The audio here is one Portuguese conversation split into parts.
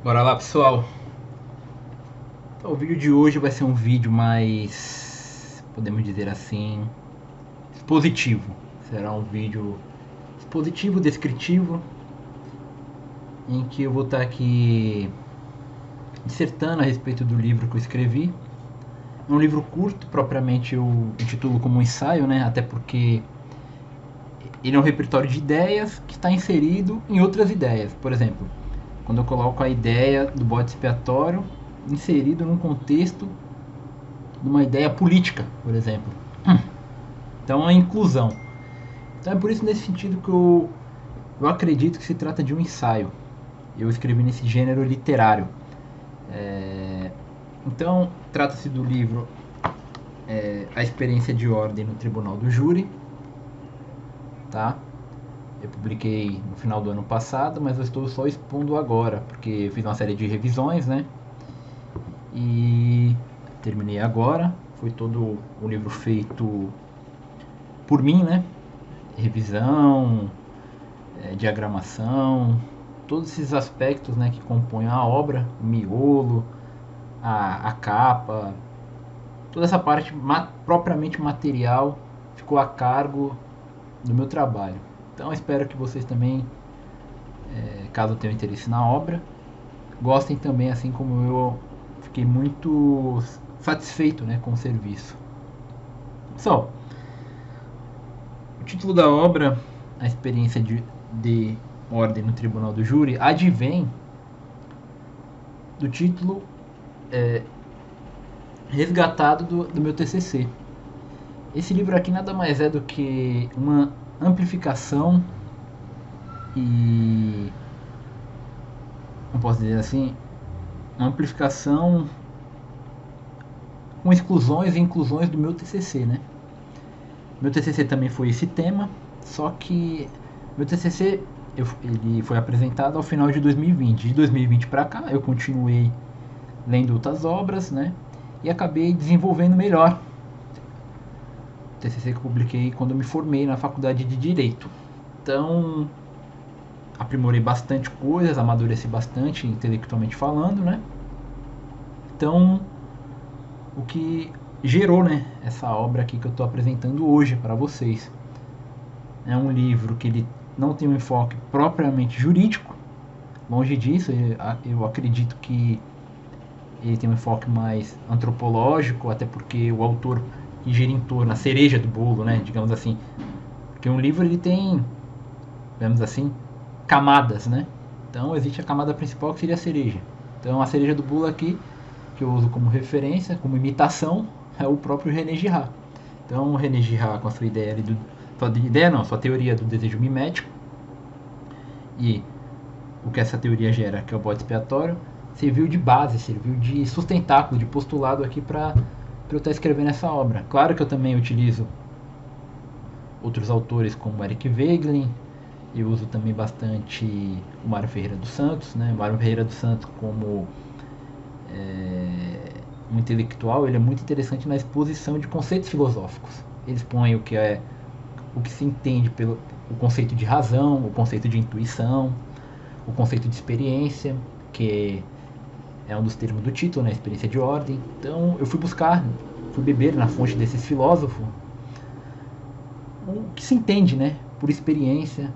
Bora lá, pessoal. Então, o vídeo de hoje vai ser um vídeo mais, podemos dizer assim, expositivo. Será um vídeo expositivo, descritivo, em que eu vou estar aqui dissertando a respeito do livro que eu escrevi. É um livro curto, propriamente eu intitulo como um ensaio, né? Até porque ele é um repertório de ideias que está inserido em outras ideias. Por exemplo, quando eu coloco a ideia do bode expiatório inserido num contexto de uma ideia política, por exemplo. Então é inclusão. Então é por isso nesse sentido que eu acredito que se trata de um ensaio. Eu escrevi nesse gênero literário. Então trata-se do livro A Experiência de Ordem no Tribunal do Júri, tá? Eu publiquei no final do ano passado, mas eu estou só expondo agora, porque eu fiz uma série de revisões, né? E terminei agora. Foi todo o livro feito por mim, né? Revisão, diagramação, todos esses aspectos, né, que compõem a obra, o miolo, a capa, toda essa parte propriamente material ficou a cargo do meu trabalho. Então espero que vocês também, caso tenham interesse na obra, gostem também, assim como eu fiquei muito satisfeito, né, com o serviço. Pessoal, o título da obra, A Experiência de Ordem no Tribunal do Júri, advém do título resgatado do meu TCC. Esse livro aqui nada mais é do que uma amplificação e, não posso dizer assim, uma amplificação com exclusões e inclusões do meu TCC, né? Meu TCC também foi esse tema, só que meu TCC ele foi apresentado ao final de 2020. De 2020 para cá, eu continuei lendo outras obras, né? E acabei desenvolvendo melhor o TCC que eu publiquei quando eu me formei na faculdade de Direito. Então, aprimorei bastante coisas, amadureci bastante intelectualmente falando, né? Então, o que gerou, né, essa obra aqui que eu estou apresentando hoje para vocês. É um livro que ele não tem um enfoque propriamente jurídico, longe disso, eu acredito que ele tem um enfoque mais antropológico, até porque o autor que gira em torno, a cereja do bolo, né, digamos assim, porque um livro ele tem, digamos assim, camadas, né? Então existe a camada principal que seria a cereja. Então a cereja do bolo aqui, que eu uso como referência, como imitação, é o próprio René Girard. Então o René Girard com a sua ideia ali sua teoria do desejo mimético e o que essa teoria gera, que é o bode expiatório, serviu de base, serviu de sustentáculo, de postulado aqui para eu estar escrevendo essa obra. Claro que eu também utilizo outros autores como Eric Wegelin, eu uso também bastante o Mário Ferreira dos Santos, né? O Mário Ferreira dos Santos como um intelectual, ele é muito interessante na exposição de conceitos filosóficos. Ele expõe o que se entende pelo o conceito de razão, o conceito de intuição, o conceito de experiência, que é um dos termos do título, né? Experiência de ordem. Então eu fui beber na fonte desses filósofos o que se entende, né? Por experiência.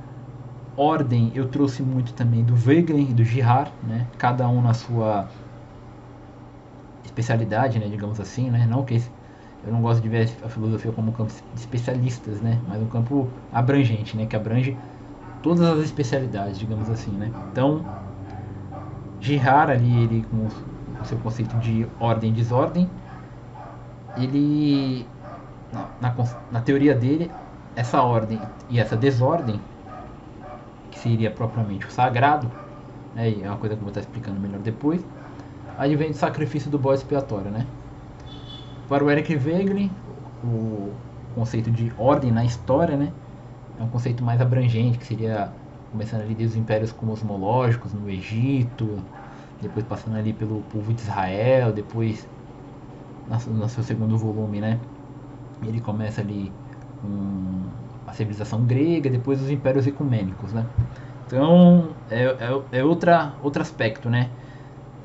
Ordem eu trouxe muito também do Wegelin e do Girard, né? Cada um na sua especialidade, né? Digamos assim, né? Não que eu não gosto de ver a filosofia como um campo de especialistas, né? Mas um campo abrangente, né? Que abrange todas as especialidades, digamos assim, né? Então, Girard ali, ele com o seu conceito de ordem e desordem, ele na teoria dele, essa ordem e essa desordem, que seria propriamente o sagrado, né? É uma coisa que eu vou estar explicando melhor depois, advém do sacrifício do bode expiatório, né? Para o Eric Wegelin, o conceito de ordem na história, né? É um conceito mais abrangente, que seria começando ali desde os impérios cosmológicos no Egito, depois passando ali pelo povo de Israel, depois no seu segundo volume, né? Ele começa ali com a civilização grega, depois os impérios ecumênicos, né? Então outro aspecto, né?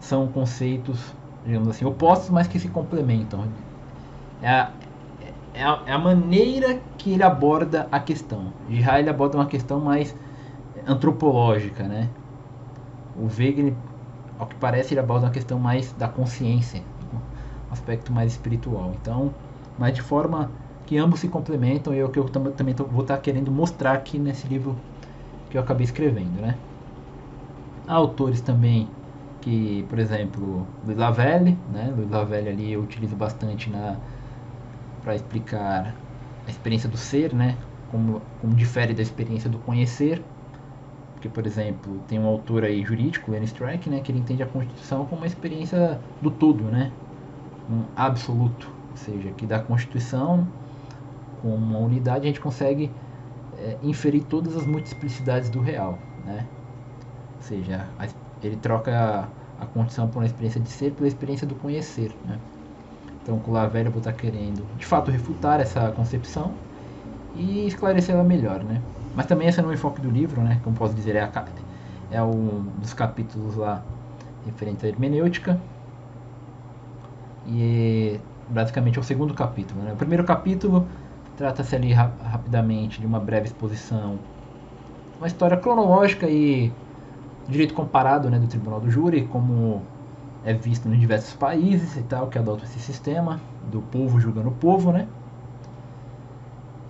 são conceitos, digamos assim, opostos, mas que se complementam. É a maneira que ele aborda a questão. Girard ele aborda uma questão mais antropológica, né? O Wegener, ao que parece, ele aborda uma questão mais da consciência, um aspecto mais espiritual. Então, mas de forma que ambos se complementam, e é o que eu também vou estar querendo mostrar aqui nesse livro que eu acabei escrevendo, né? Há autores também que, por exemplo, Louis Lavelle, né? Louis Lavelle ali eu utilizo bastante para explicar a experiência do ser, né? Como difere da experiência do conhecer. Porque, por exemplo, tem um autor aí jurídico, Lenny Streck, né, que ele entende a Constituição como uma experiência do todo, né, um absoluto, ou seja, que da Constituição, como uma unidade, a gente consegue inferir todas as multiplicidades do real, né, ou seja, ele troca a Constituição por uma experiência de ser pela experiência do conhecer, né. Então, com o Lavelle eu vou estar querendo, de fato, refutar essa concepção e esclarecer ela melhor, né. Mas também esse é o enfoque do livro, né? Como posso dizer, é um dos capítulos lá referente à hermenêutica. E basicamente é o segundo capítulo, né? O primeiro capítulo trata-se ali rapidamente de uma breve exposição, uma história cronológica e direito comparado, né, do Tribunal do Júri, como é visto em diversos países e tal, que adotam esse sistema do povo julgando o povo, né?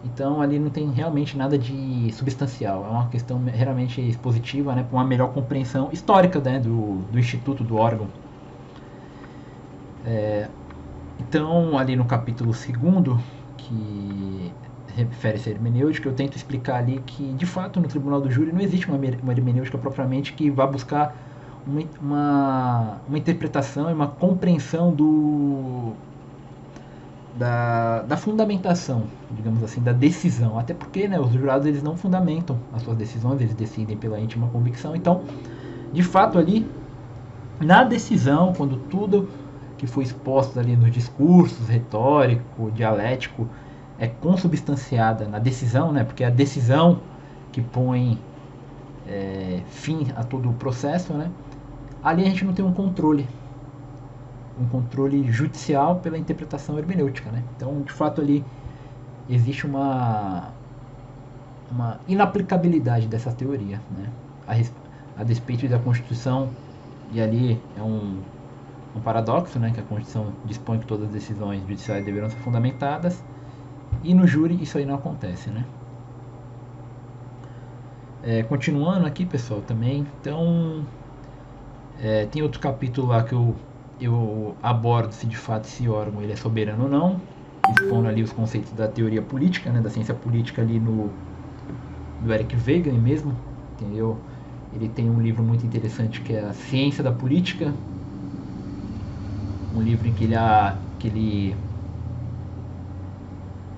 Então ali não tem realmente nada de substancial, é uma questão realmente expositiva, né, para uma melhor compreensão histórica, né, do instituto, do órgão. Então ali no capítulo 2º, que refere-se à hermenêutica, eu tento explicar ali que de fato no Tribunal do Júri não existe uma hermenêutica propriamente que vá buscar uma interpretação e uma compreensão da fundamentação, digamos assim, da decisão. Até porque, né, os jurados eles não fundamentam as suas decisões, eles decidem pela íntima convicção. Então, de fato ali, na decisão, quando tudo que foi exposto ali nos discursos, retórico, dialético, é consubstanciada na decisão, né, porque é a decisão que põe fim a todo o processo, né, ali a gente não tem um controle judicial pela interpretação hermenêutica, né? Então, de fato, ali existe uma inaplicabilidade dessa teoria, né? A despeito da Constituição, e ali é um paradoxo, né? Que a Constituição dispõe que todas as decisões judiciais deverão ser fundamentadas, e no júri isso aí não acontece, né? Continuando aqui, pessoal, também, então tem outro capítulo lá que eu abordo se de fato esse órgão ele é soberano ou não, expondo ali os conceitos da teoria política, né, da ciência política ali do Eric Wegener mesmo, entendeu? Ele tem um livro muito interessante que é A Ciência da Política, um livro em que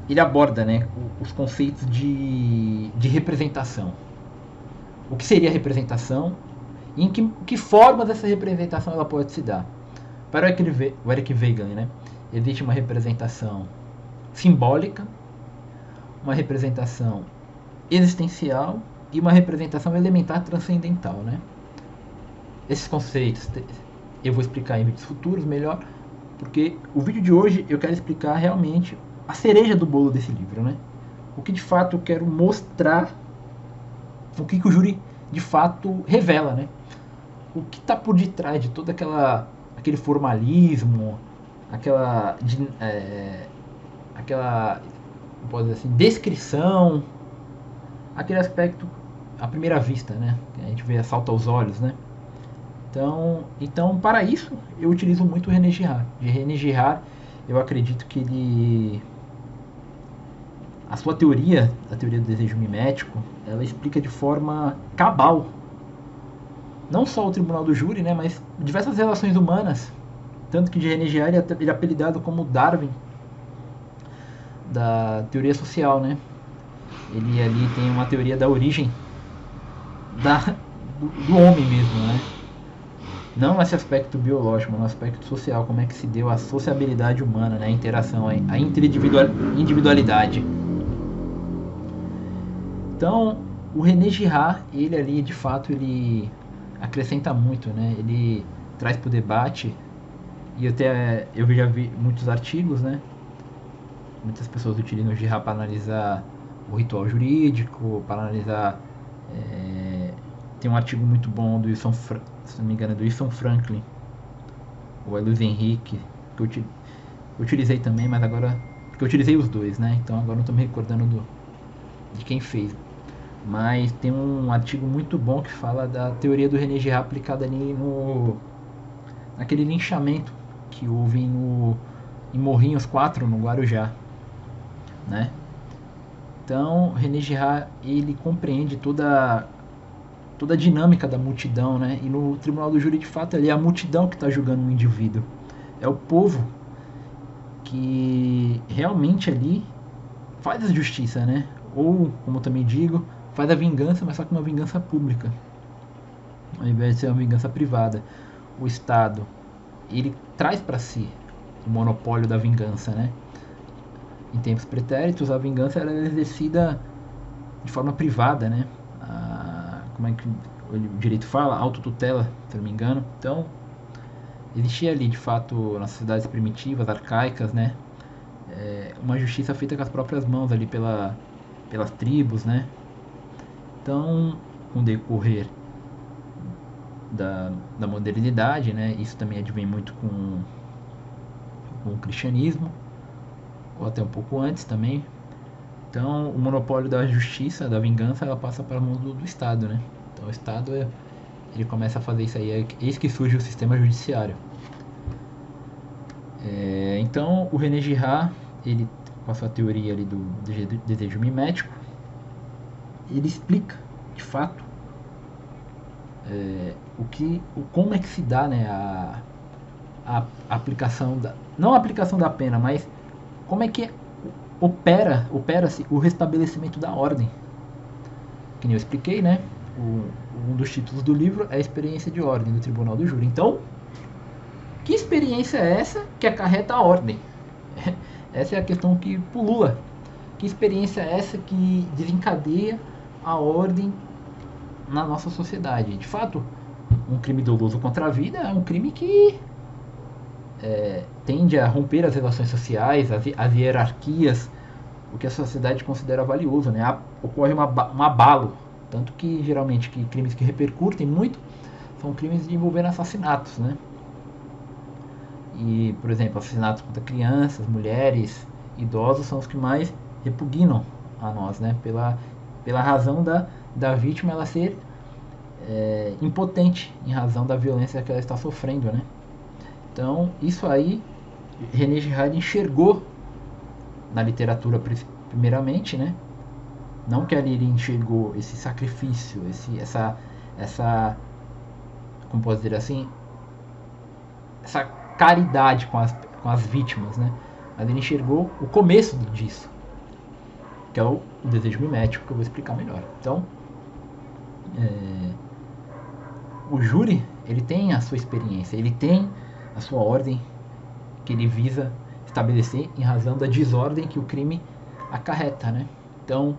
ele aborda, né, os conceitos de representação. O que seria representação e em que formas essa representação ela pode se dar. Para o Eric Wegener, né, existe uma representação simbólica, uma representação existencial e uma representação elementar transcendental, né? Esses conceitos eu vou explicar em vídeos futuros melhor, porque o vídeo de hoje eu quero explicar realmente a cereja do bolo desse livro, né? O que de fato eu quero mostrar, o que o júri de fato revela, né? O que está por detrás de toda aquele formalismo, aquela pode dizer assim, descrição, aquele aspecto à primeira vista, né? Que a gente vê, salta aos olhos, né? Então, para isso, eu utilizo muito o René Girard. De René Girard, eu acredito que a sua teoria, a teoria do desejo mimético, ela explica de forma cabal não só o Tribunal do Júri, né, mas diversas relações humanas. Tanto que de René Girard ele é apelidado como Darwin da teoria social, né? Ele ali tem uma teoria da origem do homem mesmo, né? Não nesse aspecto biológico, mas no aspecto social, como é que se deu a sociabilidade humana, né? A interação, a individualidade. Então, o René Girard, ele ali, de fato, ele acrescenta muito, né? Ele traz para o debate, e até eu já vi muitos artigos, né? Muitas pessoas utilizam o jihad para analisar o ritual jurídico, para analisar. Tem um artigo muito bom do Wilson, se não me engano, do Wilson Franklin, ou é Luiz Henrique, que eu utilizei também, mas agora. Porque eu utilizei os dois, né? Então agora não estou me recordando de quem fez. Mas tem um artigo muito bom que fala da teoria do René Girard aplicada ali naquele linchamento que houve em Morrinhos 4, no Guarujá, né? Então, René Girard, ele compreende toda a dinâmica da multidão, né? E no tribunal do júri, de fato, é a multidão que está julgando um indivíduo. É o povo que realmente ali faz a justiça, né? Ou, como eu também digo, faz a vingança, mas só que uma vingança pública, ao invés de ser uma vingança privada. O Estado, ele traz para si o monopólio da vingança, né? Em tempos pretéritos, a vingança era exercida de forma privada, né? Como é que o direito fala? Autotutela, se não me engano. Então, existia ali, de fato, nas sociedades primitivas, arcaicas, né? Uma justiça feita com as próprias mãos ali pelas tribos, né? Então, com o decorrer da modernidade, né? Isso também advém muito com o cristianismo, ou até um pouco antes também. Então, o monopólio da justiça, da vingança, ela passa para a mão do Estado, né? Então, o Estado ele começa a fazer isso aí, eis que surge o sistema judiciário. Então, o René Girard, ele, com a sua teoria ali do desejo mimético, ele explica, de fato, como é que se dá, né, a aplicação não a aplicação da pena, mas como é que opera-se o restabelecimento da ordem. Que nem eu expliquei, né? Um dos títulos do livro é a experiência de ordem do Tribunal do Júri. Então, que experiência é essa que acarreta a ordem? Essa é a questão que pulula. Que experiência é essa que desencadeia a ordem na nossa sociedade? De fato, um crime doloso contra a vida é um crime que tende a romper as relações sociais, as hierarquias, o que a sociedade considera valioso, né? Ocorre um abalo, tanto que geralmente crimes que repercutem muito são crimes envolvendo assassinatos, né? E, por exemplo, assassinatos contra crianças, mulheres, idosos são os que mais repugnam a nós, né? Pela razão da vítima ela ser impotente em razão da violência que ela está sofrendo, né? Então, isso aí, René Girard enxergou na literatura primeiramente, né? Não que ali ele enxergou esse sacrifício, essa como posso dizer assim, essa caridade com as vítimas, né? Mas ele enxergou o começo disso, que é o desejo mimético, que eu vou explicar melhor. Então, o júri, ele tem a sua experiência, ele tem a sua ordem que ele visa estabelecer em razão da desordem que o crime acarreta, né? Então,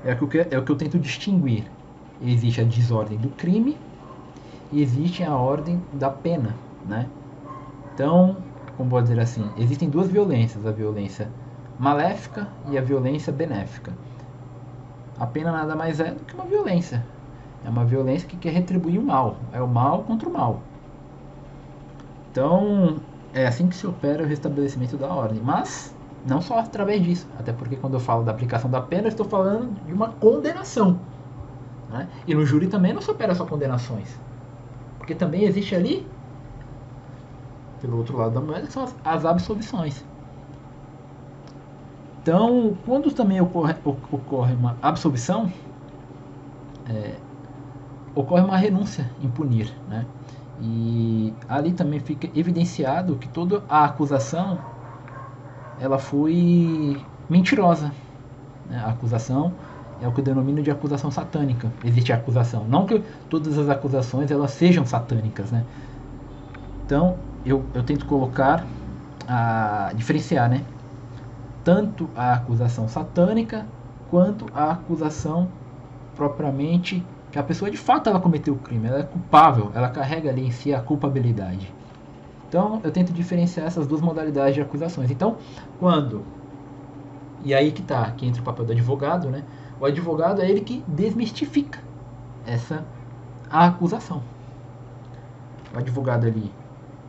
é o que eu tento distinguir. Existe a desordem do crime e existe a ordem da pena, né? Então, como vou dizer assim, existem duas violências, a violência maléfica e a violência benéfica. A pena nada mais é do que uma violência. É uma violência que quer retribuir o mal. É o mal contra o mal. Então, é assim que se opera o restabelecimento da ordem. Mas, não só através disso. Até porque quando eu falo da aplicação da pena, eu estou falando de uma condenação, né? E no júri também não se opera só condenações. Porque também existe ali, pelo outro lado da moeda, que são as absolvições. Então, quando também ocorre uma absolvição, ocorre uma renúncia em punir, né? E ali também fica evidenciado que toda a acusação ela foi mentirosa, né? A acusação é o que eu denomino de acusação satânica. Existe a acusação, não que todas as acusações elas sejam satânicas, né? Então eu tento diferenciar, né? Tanto a acusação satânica quanto a acusação propriamente que a pessoa de fato ela cometeu o crime, ela é culpável, ela carrega ali em si a culpabilidade. Então eu tento diferenciar essas duas modalidades de acusações. Então, quando... E aí que tá, que entra o papel do advogado, né? O advogado é ele que desmistifica essa acusação. O advogado ali,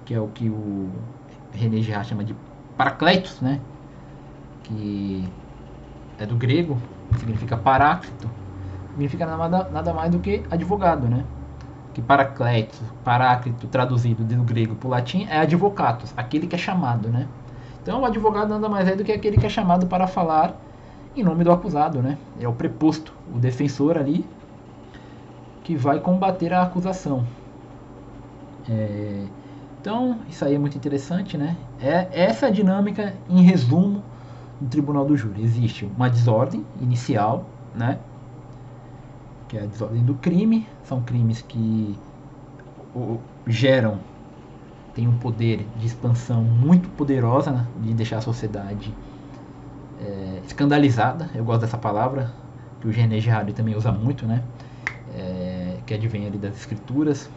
que é o que o René Girard chama de paracletos, né? Que é do grego, significa paráclito, significa nada mais do que advogado, né? Que paráclito traduzido do grego para o latim é advocatus, aquele que é chamado, né? Então o advogado nada mais é do que aquele que é chamado para falar em nome do acusado, né? É o preposto, o defensor ali que vai combater a acusação. Então isso aí é muito interessante, né? Essa é a dinâmica em resumo do tribunal do júri. Existe uma desordem inicial, né? Que é a desordem do crime. São crimes que geram, tem um poder de expansão muito poderosa, né? De deixar a sociedade escandalizada. Eu gosto dessa palavra, que o René Girard também usa muito, né? Que advém ali das escrituras.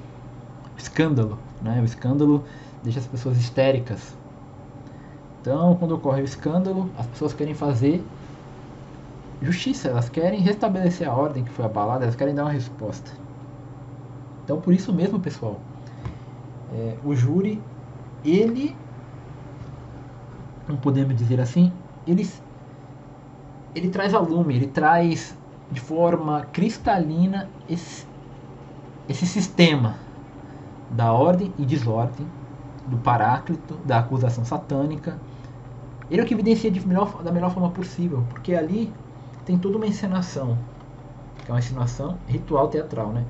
Escândalo, né? O escândalo deixa as pessoas histéricas. Então, quando ocorre o escândalo, as pessoas querem fazer justiça, elas querem restabelecer a ordem que foi abalada, elas querem dar uma resposta. Então, por isso mesmo, pessoal, o júri, ele, não podemos dizer assim, ele traz a lume, ele traz de forma cristalina esse sistema da ordem e desordem, do paráclito, da acusação satânica. Ele é o que evidencia da melhor forma possível, porque ali tem toda uma encenação, que é uma encenação ritual teatral, né?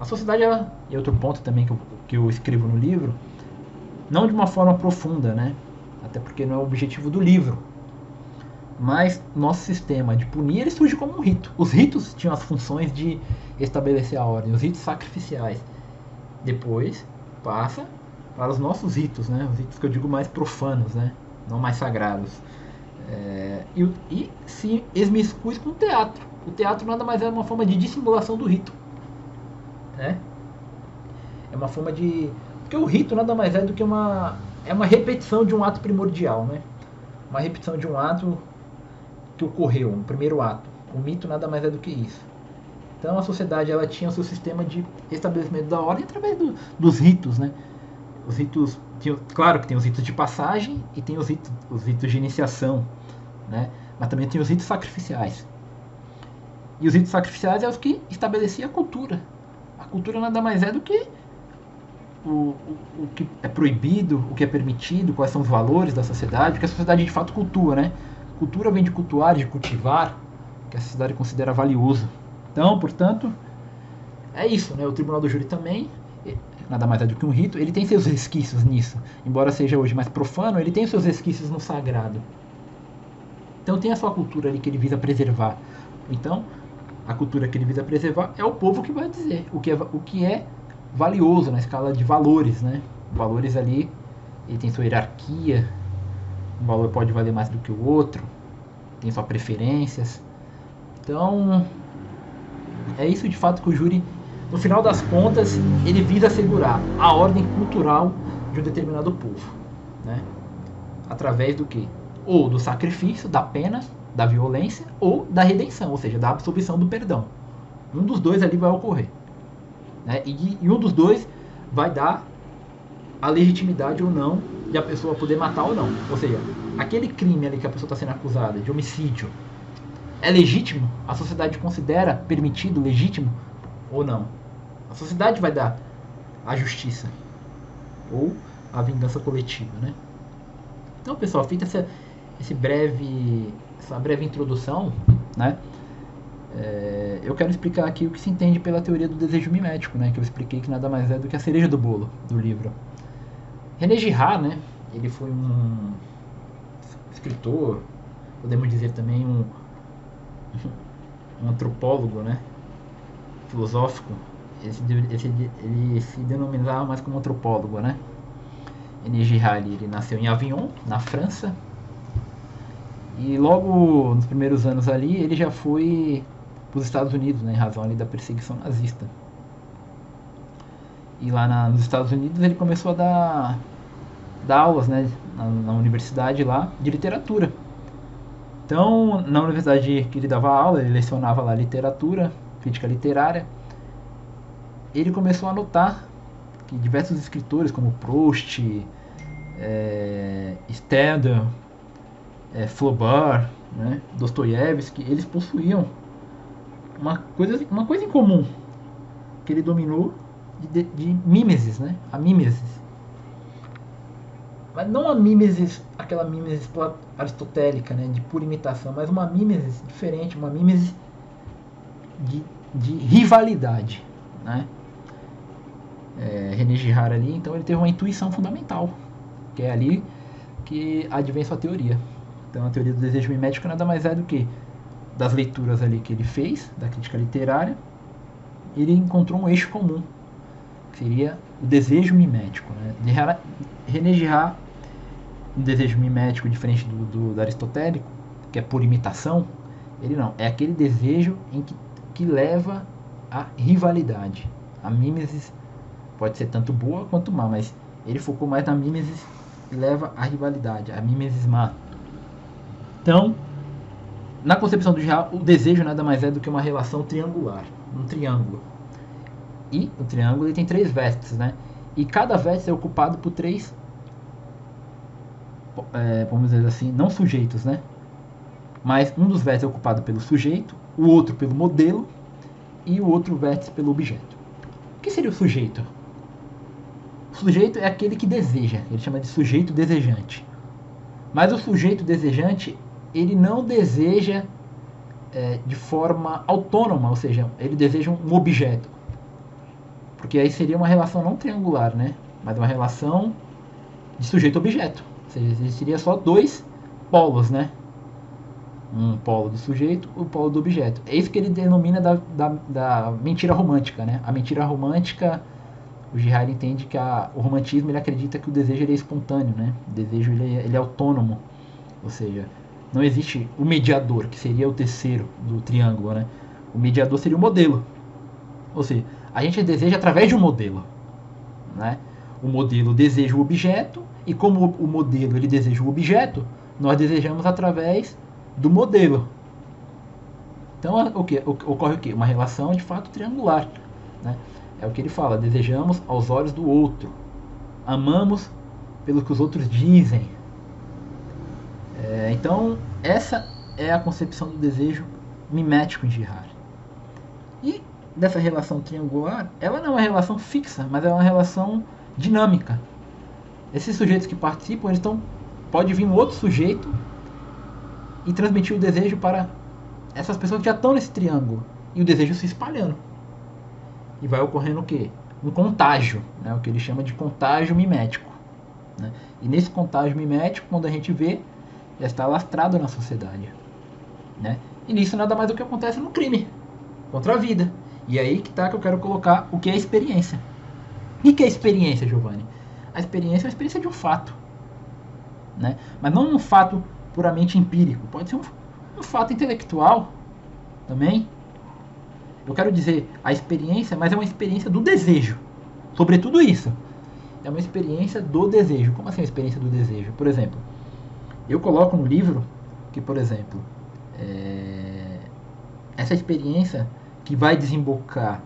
A sociedade, e outro ponto também que eu escrevo no livro, não de uma forma profunda, né? Até porque não é o objetivo do livro. Mas nosso sistema de punir, ele surge como um rito. Os ritos tinham as funções de estabelecer a ordem, os ritos sacrificiais. Depois passa para os nossos ritos, né? Os ritos que eu digo mais profanos, né? Não mais sagrados. E se esmiscui com o teatro. O teatro nada mais é uma forma de dissimulação do rito, né? É uma forma de... Porque o rito nada mais é do que uma repetição de um ato primordial, né? Uma repetição de um ato que ocorreu, um primeiro ato. O mito nada mais é do que isso. Então a sociedade, ela tinha o seu sistema de estabelecimento da ordem através dos ritos, né? Os ritos, claro que tem os ritos de passagem e tem os ritos de iniciação, né? Mas também tem os ritos sacrificiais. E os ritos sacrificiais é os que estabeleciam a cultura. A cultura nada mais é do que o que é proibido, o que é permitido, quais são os valores da sociedade, o que a sociedade de fato cultua, né? Cultura vem de cultuar, de cultivar, que a sociedade considera valioso. Então, portanto, é isso, né? O Tribunal do Júri também, nada mais é do que um rito, ele tem seus resquícios nisso. Embora seja hoje mais profano, ele tem seus resquícios no sagrado. Então tem a sua cultura ali que ele visa preservar. Então, a cultura que ele visa preservar é o povo que vai dizer o que é valioso na escala de valores, né? Valores ali, ele tem sua hierarquia, um valor pode valer mais do que o outro, tem suas preferências. Então, é isso de fato que o júri, no final das contas, ele visa assegurar a ordem cultural de um determinado povo, né? Através do que? Ou do sacrifício, da pena, da violência, ou da redenção, ou seja, da absolvição do perdão. Um dos dois ali vai ocorrer, né? E um dos dois vai dar a legitimidade ou não de a pessoa poder matar ou não. Ou seja, aquele crime ali que a pessoa está sendo acusada de homicídio é legítimo? A sociedade considera permitido, legítimo ou não? A sociedade vai dar a justiça ou a vingança coletiva, né? Então, pessoal, feita essa breve introdução, né? Eu quero explicar aqui o que se entende pela teoria do desejo mimético, né? Que eu expliquei que nada mais é do que a cereja do bolo do livro. René Girard, né? Ele foi um escritor, podemos dizer também um antropólogo, né? Filosófico. Ele se denominava mais como antropólogo, né? René Girard, ele nasceu em Avignon, na França, e logo nos primeiros anos ali ele já foi para os Estados Unidos, né, em razão ali da perseguição nazista. E lá nos Estados Unidos ele começou a dar aulas, né, na universidade lá de literatura. Então, na universidade que ele dava aula, ele lecionava lá literatura, crítica literária. Ele começou a notar que diversos escritores como Proust, Stendhal, Flaubert, né, Dostoiévski, eles possuíam uma coisa em comum que ele dominou de mimesis, né? A mimesis. Mas não a mimesis, aquela mimesis aristotélica, né, de pura imitação, mas uma mimesis diferente, uma mimesis de rivalidade, né? René Girard ali, então ele teve uma intuição fundamental, que é ali que advém sua teoria. Então a teoria do desejo mimético nada mais é do que das leituras ali que ele fez, da crítica literária, ele encontrou um eixo comum, que seria o desejo mimético, né? René Girard, um desejo mimético diferente do aristotélico, que é por imitação, ele não, é aquele desejo que leva à rivalidade. A mimesis pode ser tanto boa quanto má, mas ele focou mais na mimesis que leva à rivalidade, a mimesis má. Então, na concepção do Girard, o desejo nada mais é do que uma relação triangular, um triângulo. E o triângulo ele tem 3 vértices, né? E cada vértice é ocupado por 3, vamos dizer assim, não sujeitos, né? Mas um dos vértices é ocupado pelo sujeito, o outro pelo modelo e o outro vértice pelo objeto. O que seria o sujeito? O sujeito é aquele que deseja, ele chama de sujeito desejante. Mas o sujeito desejante, ele não deseja de forma autônoma, ou seja, ele deseja um objeto. Porque aí seria uma relação não triangular, né? Mas uma relação de sujeito-objeto. Ou seja, existiria só 2 polos, né? Um polo do sujeito e o polo do objeto. É isso que ele denomina da mentira romântica, né? A mentira romântica, o Girard entende que o romantismo ele acredita que o desejo ele é espontâneo, né? O desejo ele é autônomo. Ou seja, não existe o mediador, que seria o terceiro do triângulo, né? O mediador seria o modelo. Ou seja, a gente deseja através de um modelo, né? O modelo deseja o objeto, e como o modelo ele deseja o objeto, nós desejamos através do modelo. Então ocorre o quê? Uma relação de fato triangular, né? É o que ele fala, desejamos aos olhos do outro, amamos pelo que os outros dizem. Então essa é a concepção do desejo mimético em Girard. E dessa relação triangular, ela não é uma relação fixa, mas é uma relação dinâmica. Esses sujeitos que participam, pode vir um outro sujeito e transmitir o desejo para essas pessoas que já estão nesse triângulo, e o desejo se espalhando. E vai ocorrendo o quê? Um contágio, né? O que ele chama de contágio mimético, né? E nesse contágio mimético, quando a gente vê, já está lastrado na sociedade, né? E nisso nada mais do que acontece no crime contra a vida. E aí que eu quero colocar o que é a experiência. O que é a experiência, Giovanni? A experiência é a experiência de um fato, né? Mas não um fato puramente empírico. Pode ser um fato intelectual também. Eu quero dizer a experiência, mas é uma experiência do desejo. Sobretudo isso. É uma experiência do desejo. Como assim a experiência do desejo? Por exemplo, eu coloco no livro que, por exemplo, essa experiência que vai desembocar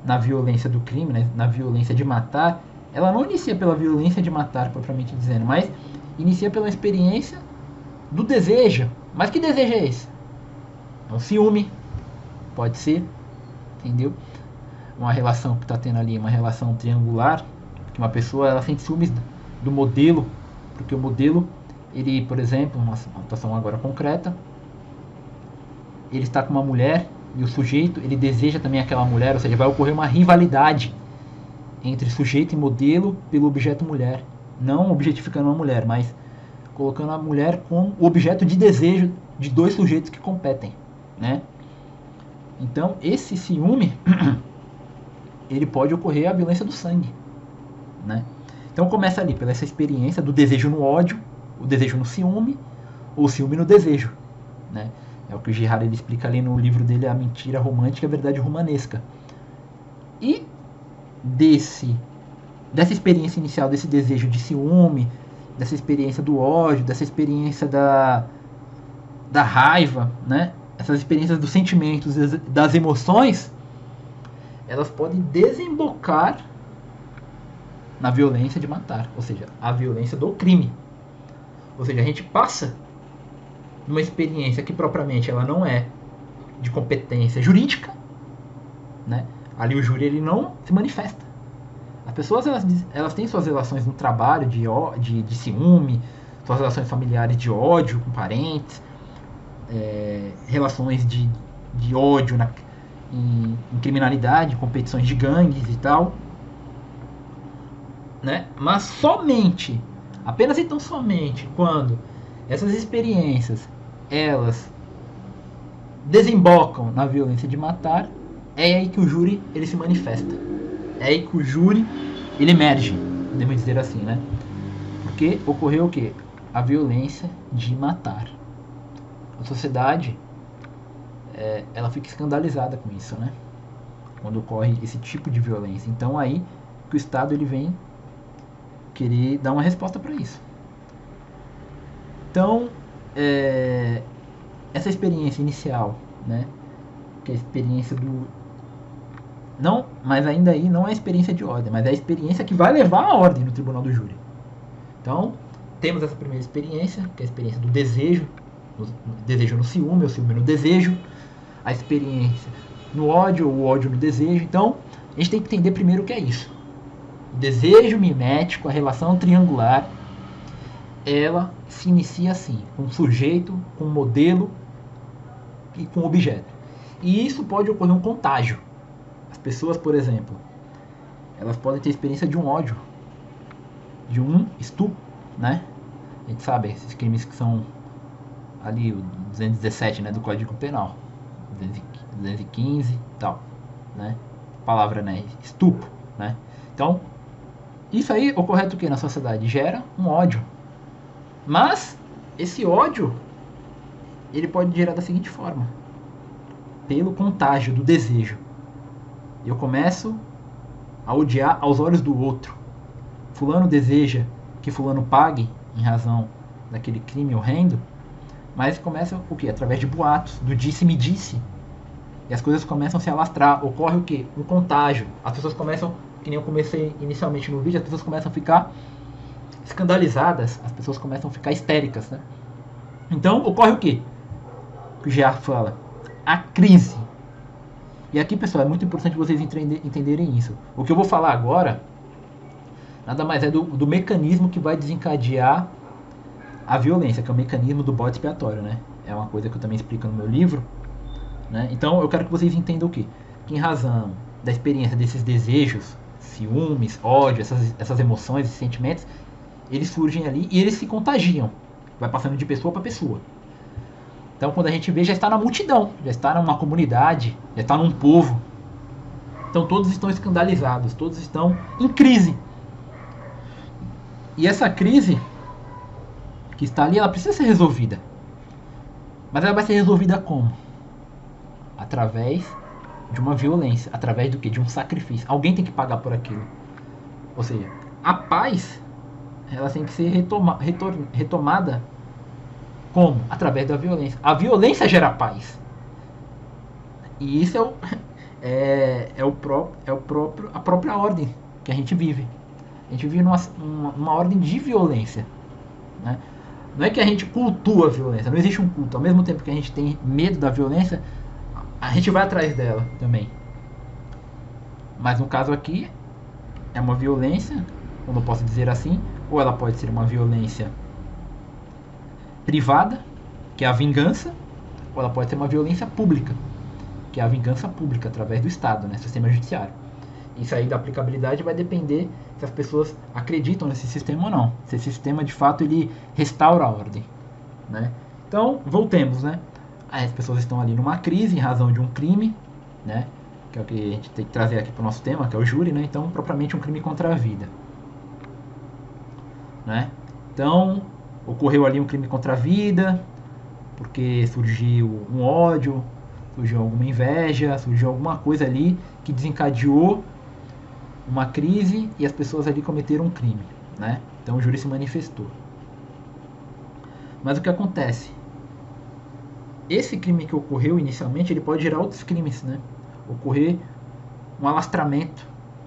na violência do crime, né, na violência de matar, ela não inicia pela violência de matar, propriamente dizendo, mas inicia pela experiência do desejo. Mas que desejo é esse? É um ciúme, pode ser, entendeu? Uma relação que está tendo ali, uma relação triangular, que uma pessoa ela sente ciúmes do modelo, porque o modelo, ele, por exemplo, uma situação agora concreta, ele está com uma mulher e o sujeito, ele deseja também aquela mulher, ou seja, vai ocorrer uma rivalidade entre sujeito e modelo pelo objeto mulher. Não objetificando uma mulher, mas colocando a mulher como o objeto de desejo de 2 sujeitos que competem, né? Então, esse ciúme, ele pode ocorrer a violência do sangue, né? Então, começa ali pela essa experiência do desejo no ódio, o desejo no ciúme, ou o ciúme no desejo, né? É o que o Girard ele explica ali no livro dele, A Mentira Romântica e a Verdade Romanesca. E dessa experiência inicial, desse desejo de ciúme, dessa experiência do ódio, dessa experiência da raiva, né? Essas experiências dos sentimentos, das emoções, elas podem desembocar na violência de matar, ou seja, a violência do crime. Ou seja, a gente passa numa experiência que propriamente ela não é de competência jurídica, né? Ali o júri ele não se manifesta. As pessoas elas têm suas relações no trabalho de ciúme, suas relações familiares de ódio com parentes, relações de ódio em criminalidade, competições de gangues e tal, né? Mas somente, apenas e tão somente quando essas experiências elas desembocam na violência de matar, é aí que o júri ele se manifesta. É aí que o júri ele emerge, podemos dizer assim, né? Porque ocorreu o quê? A violência de matar. A sociedade ela fica escandalizada com isso, né? Quando ocorre esse tipo de violência. Então aí que o Estado ele vem querer dar uma resposta para isso. Então essa experiência inicial, né? Que é a experiência do não, mas ainda aí não é a experiência de ordem, mas é a experiência que vai levar à ordem no tribunal do júri. Então, temos essa primeira experiência, que é a experiência do desejo no ciúme, o ciúme no desejo, a experiência no ódio, o ódio no desejo. Então, a gente tem que entender primeiro o que é isso. O desejo mimético, a relação triangular, ela se inicia assim, com um sujeito, com um modelo e com um objeto. E isso pode ocorrer um contágio. As pessoas, por exemplo, elas podem ter experiência de um ódio, de um estupro, né? A gente sabe, esses crimes que são ali o 217, né, do Código Penal, 215 e tal, né? Palavra, né, estupro, né? Então, isso aí, o correto que na sociedade gera um ódio. Mas esse ódio ele pode gerar da seguinte forma: pelo contágio do desejo. Eu começo a odiar aos olhos do outro. Fulano deseja que fulano pague em razão daquele crime horrendo, mas começa o quê? Através de boatos, do disse-me-disse. E as coisas começam a se alastrar. Ocorre o quê? Um contágio. As pessoas começam, que nem eu comecei inicialmente no vídeo, as pessoas começam a ficar escandalizadas, as pessoas começam a ficar histéricas, né? Então, ocorre o quê? O Girard fala, a crise. E aqui, pessoal, é muito importante vocês entenderem isso. O que eu vou falar agora nada mais é do mecanismo que vai desencadear a violência, que é o mecanismo do bode expiatório, né? É uma coisa que eu também explico no meu livro, né? Então eu quero que vocês entendam o quê? Que em razão da experiência desses desejos, ciúmes, ódio, essas emoções, esses sentimentos, eles surgem ali e eles se contagiam. Vai passando de pessoa para pessoa. Então quando a gente vê, já está na multidão, já está numa comunidade, já está num povo. Então todos estão escandalizados, todos estão em crise. E essa crise que está ali, ela precisa ser resolvida. Mas ela vai ser resolvida como? Através de uma violência. Através do quê? De um sacrifício. Alguém tem que pagar por aquilo. Ou seja, a paz, ela tem que ser retomada como? Através da violência. A violência gera paz. E isso a própria ordem que a gente vive. A gente vive numa ordem de violência, né? Não é que a gente cultua a violência, não existe um culto. Ao mesmo tempo que a gente tem medo da violência, a gente vai atrás dela também. Mas no caso aqui, é uma violência, como eu posso dizer assim, ou ela pode ser uma violência privada, que é a vingança, ou ela pode ser uma violência pública, que é a vingança pública através do Estado, né, sistema judiciário. Isso aí da aplicabilidade vai depender se as pessoas acreditam nesse sistema ou não. Se esse sistema de fato ele restaura a ordem, né? Então, voltemos, né? As pessoas estão ali numa crise em razão de um crime, né? Que é o que a gente tem que trazer aqui para o nosso tema, que é o júri, né? Então, propriamente um crime contra a vida, né? Então, ocorreu ali um crime contra a vida, porque surgiu um ódio, surgiu alguma inveja, surgiu alguma coisa ali que desencadeou uma crise e as pessoas ali cometeram um crime, né? Então o júri se manifestou. Mas o que acontece? Esse crime que ocorreu inicialmente, ele pode gerar outros crimes, né? Ocorrer um alastramento,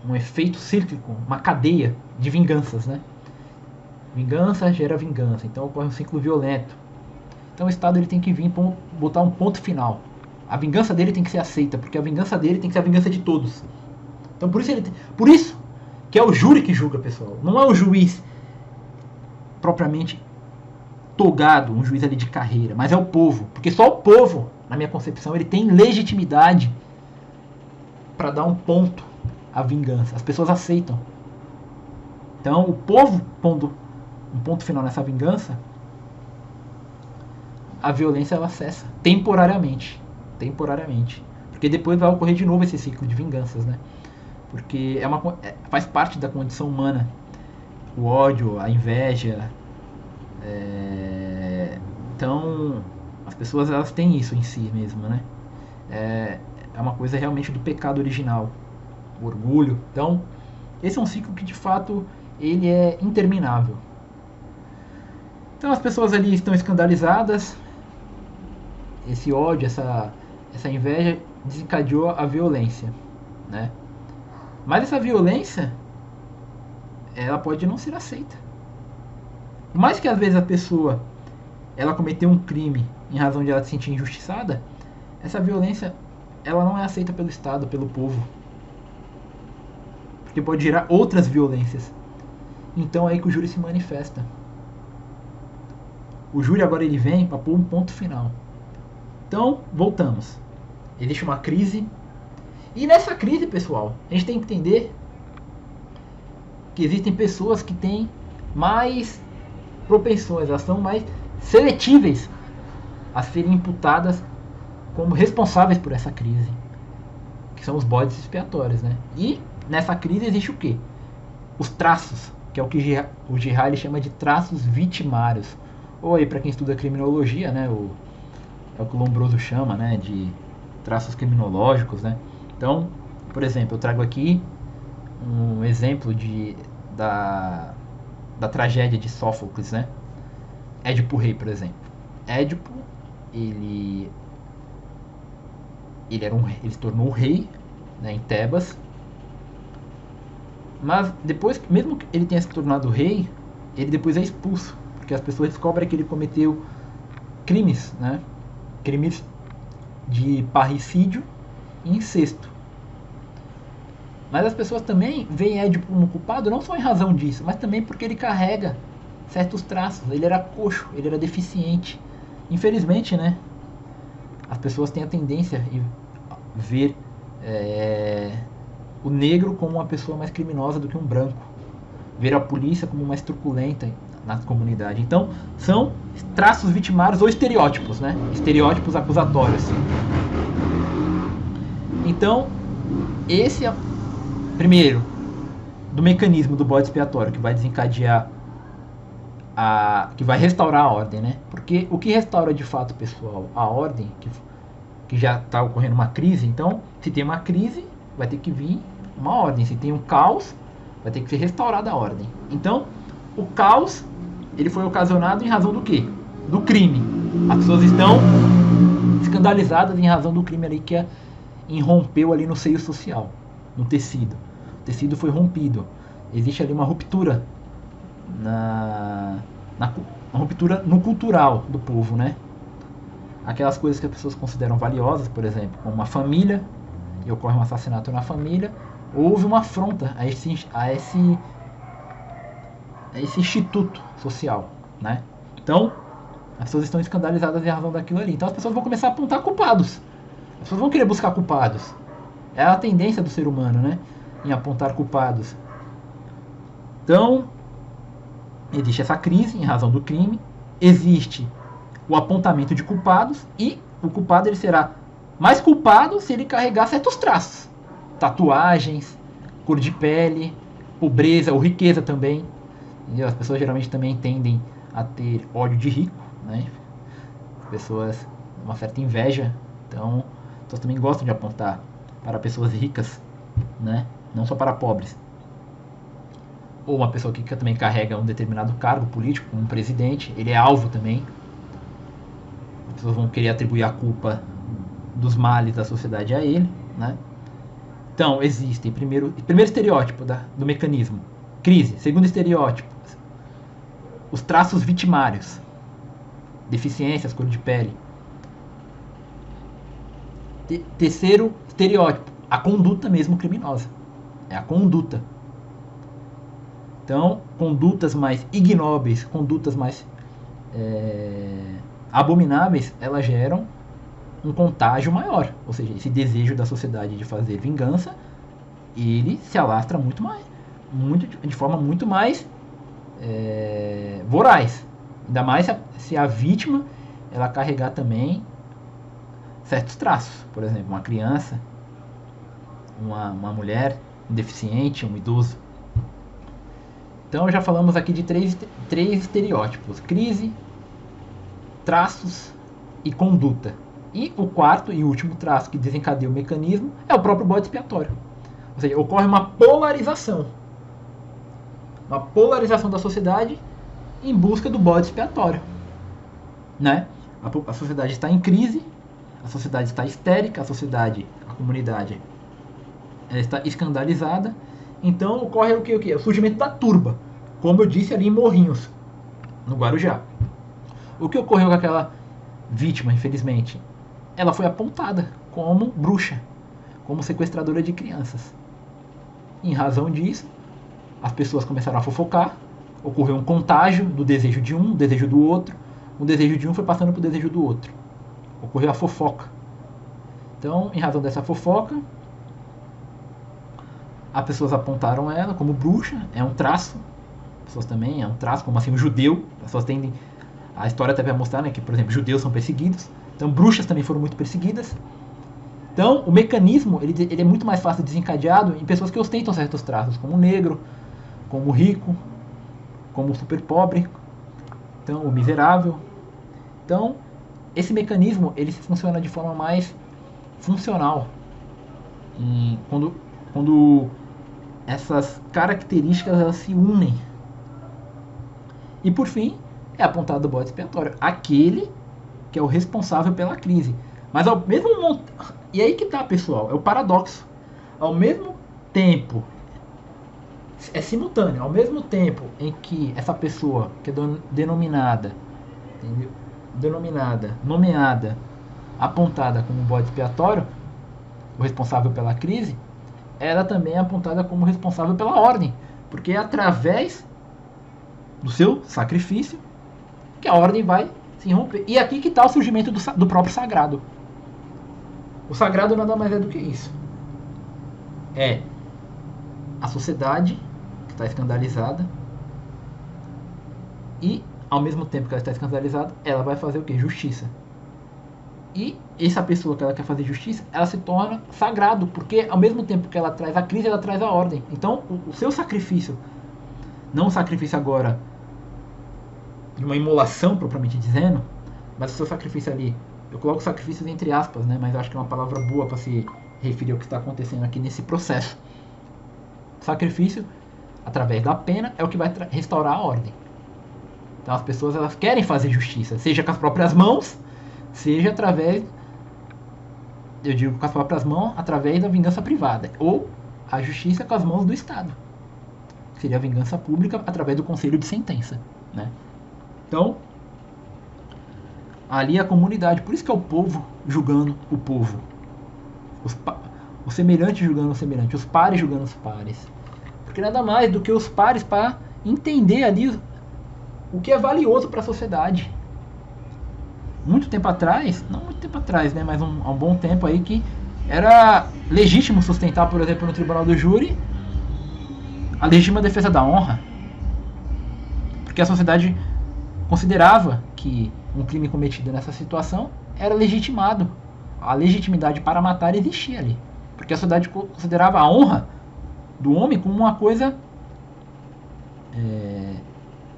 um efeito cíclico, uma cadeia de vinganças, né? Vingança gera vingança, então ocorre um ciclo violento. Então o Estado ele tem que vir botar um ponto final. A vingança dele tem que ser aceita, porque a vingança dele tem que ser a vingança de todos. Então por isso que é o júri que julga, pessoal. Não é o juiz propriamente togado, um juiz ali de carreira, mas é o povo, porque só o povo, na minha concepção, ele tem legitimidade para dar um ponto à vingança. As pessoas aceitam. Então o povo pondo um ponto final nessa vingança, a violência ela cessa temporariamente, porque depois vai ocorrer de novo esse ciclo de vinganças, né? Porque faz parte da condição humana, o ódio, a inveja. Então as pessoas elas têm isso em si mesmo, né? É uma coisa realmente do pecado original, o orgulho. Então esse é um ciclo que de fato ele é interminável. Então as pessoas ali estão escandalizadas, esse ódio, essa inveja desencadeou a violência, né? Mas essa violência, ela pode não ser aceita. Por mais que às vezes a pessoa ela cometeu um crime em razão de ela se sentir injustiçada, essa violência ela não é aceita pelo Estado, pelo povo, porque pode gerar outras violências. Então é aí que o júri se manifesta. O júri agora ele vem para pôr um ponto final. Então, voltamos. Existe uma crise. E nessa crise, pessoal, a gente tem que entender que existem pessoas que têm mais propensões, elas são mais seletíveis a serem imputadas como responsáveis por essa crise, que são os bodes expiatórios, né? E nessa crise existe o quê? Os traços, que é o que o Girard chama de traços vitimários. Ou aí, para quem estuda criminologia, né, é o que o Lombroso chama, né, de traços criminológicos, né? Então, por exemplo, eu trago aqui um exemplo da tragédia de Sófocles, né? Édipo Rei, por exemplo. Édipo, ele se tornou rei, né, em Tebas. Mas depois, mesmo que ele tenha se tornado rei, ele depois é expulso, porque as pessoas descobrem que ele cometeu crimes, né? Crimes de parricídio e incesto. Mas as pessoas também veem Édipo como culpado não só em razão disso, mas também porque ele carrega certos traços. Ele era coxo, ele era deficiente. Infelizmente, né? As pessoas têm a tendência a ver o negro como uma pessoa mais criminosa do que um branco. Ver a polícia como mais truculenta na comunidade. Então, são traços vitimários ou estereótipos, né? Estereótipos acusatórios. Então, esse é primeiro do mecanismo do bode expiatório que vai desencadear que vai restaurar a ordem, né? Porque o que restaura de fato, pessoal, a ordem que já está ocorrendo uma crise. Então, se tem uma crise, vai ter que vir uma ordem. Se tem um caos, vai ter que ser restaurada a ordem. Então, o caos ele foi ocasionado em razão do quê? Do crime. As pessoas estão escandalizadas em razão do crime ali que irrompeu ali no seio social, no tecido. O tecido foi rompido. Existe ali uma ruptura uma ruptura no cultural do povo, né? Aquelas coisas que as pessoas consideram valiosas, por exemplo, como uma família, e ocorre um assassinato na família, houve uma afronta a esse instituto social, né? Então, as pessoas estão escandalizadas em razão daquilo ali. Então as pessoas vão começar a apontar culpados. As pessoas vão querer buscar culpados. É a tendência do ser humano, né? Em apontar culpados. Então, existe essa crise em razão do crime. Existe o apontamento de culpados. E o culpado ele será mais culpado se ele carregar certos traços. Tatuagens, cor de pele, pobreza ou riqueza também. Entendeu? As pessoas geralmente também tendem a ter ódio de rico, né? pessoas uma certa inveja. Então, pessoas também gostam de apontar para pessoas ricas, né? Não só para pobres. Ou uma pessoa que também carrega um determinado cargo político, como um presidente, ele é alvo também. As pessoas vão querer atribuir a culpa dos males da sociedade a ele, né? Então, existem, primeiro estereótipo do mecanismo, crise. Segundo estereótipo, os traços vitimários, deficiências, cor de pele. Terceiro estereótipo, a conduta mesmo criminosa. É a conduta. Então, condutas mais ignóbeis, condutas mais abomináveis, elas geram um contágio maior. Ou seja, esse desejo da sociedade de fazer vingança, ele se alastra de forma muito mais voraz. Ainda mais se a vítima ela carregar também certos traços. Por exemplo, uma criança, uma mulher, um deficiente, um idoso. Então já falamos aqui de três estereótipos: crise, traços e conduta. E o quarto e último traço que desencadeia o mecanismo é o próprio bode expiatório. Ou seja, ocorre uma polarização. Uma polarização da sociedade em busca do bode expiatório. Né? A sociedade está em crise, a sociedade está histérica, a comunidade está escandalizada. Então ocorre o que? O surgimento da turba, como eu disse ali em Morrinhos, no Guarujá. O que ocorreu com aquela vítima, infelizmente? Ela foi apontada como bruxa, como sequestradora de crianças. Em razão disso, as pessoas começaram a fofocar, ocorreu um contágio do desejo de um, desejo do outro, o desejo de um foi passando para o desejo do outro. Ocorreu a fofoca. Então, em razão dessa fofoca, as pessoas apontaram ela como bruxa, é um traço. As pessoas também, é um traço, como assim, um judeu. As pessoas tendem. A história até vai mostrar, né, que, por exemplo, judeus são perseguidos. Então, bruxas também foram muito perseguidas. Então, o mecanismo ele é muito mais fácil desencadeado em pessoas que ostentam certos traços, como o negro, como o rico, como o super pobre, então, o miserável. Então, esse mecanismo ele funciona de forma mais funcional. Quando essas características elas se unem. E por fim, é apontado o bode expiatório, aquele que é o responsável pela crise. Mas ao mesmo e aí que tá, pessoal, é o paradoxo. Ao mesmo tempo, é simultâneo, ao mesmo tempo em que essa pessoa que é denominada, nomeada, apontada como bode expiatório, o responsável pela crise, ela também é apontada como responsável pela ordem, porque é através do seu sacrifício que a ordem vai se romper. E aqui que está o surgimento do próprio sagrado. O sagrado nada mais é do que isso. É a sociedade que está escandalizada e, ao mesmo tempo que ela está escandalizada, ela vai fazer o quê? Justiça. E essa pessoa que ela quer fazer justiça, ela se torna sagrado, porque ao mesmo tempo que ela traz a crise, ela traz a ordem. Então, o seu sacrifício, não o sacrifício agora de uma imolação propriamente dizendo, mas o seu sacrifício ali, eu coloco sacrifícios entre aspas, né, mas acho que é uma palavra boa para se referir ao que está acontecendo aqui nesse processo. Sacrifício, através da pena, é o que vai restaurar a ordem. Então as pessoas elas querem fazer justiça, seja com as próprias mãos, seja através, eu digo com as próprias mãos, através da vingança privada, ou a justiça com as mãos do Estado, que seria a vingança pública através do conselho de sentença, né? Então, ali a comunidade, por isso que é o povo julgando o povo, o semelhante julgando o semelhante, os pares julgando os pares, porque nada mais do que os pares para entender ali o que é valioso para a sociedade. Muito tempo atrás, não muito tempo atrás, né, mas há um bom tempo aí que era legítimo sustentar, por exemplo, no tribunal do júri a legítima defesa da honra, porque a sociedade considerava que um crime cometido nessa situação era legitimado, a legitimidade para matar existia ali, porque a sociedade considerava a honra do homem como uma coisa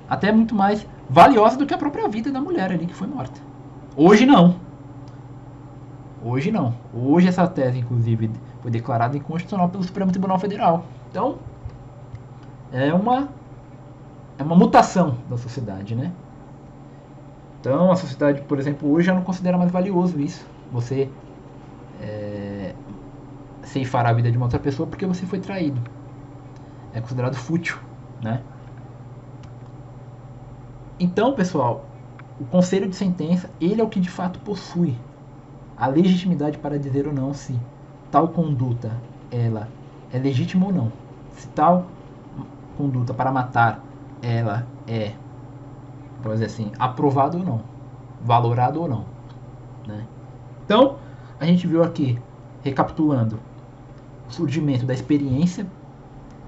até muito mais valiosa do que a própria vida da mulher ali que foi morta. Hoje não. Hoje não. Hoje essa tese, inclusive, foi declarada inconstitucional pelo Supremo Tribunal Federal. Então, é uma mutação da sociedade, né? Então, a sociedade, por exemplo, hoje já não considera mais valioso isso. Você ceifar a vida de uma outra pessoa porque você foi traído. É considerado fútil, né? Então, pessoal, o conselho de sentença, ele é o que de fato possui a legitimidade para dizer ou não se tal conduta ela é legítima ou não. Se tal conduta para matar ela é, vamos dizer assim, aprovado ou não, valorado ou não, né? Então, a gente viu aqui, recapitulando, o surgimento da experiência.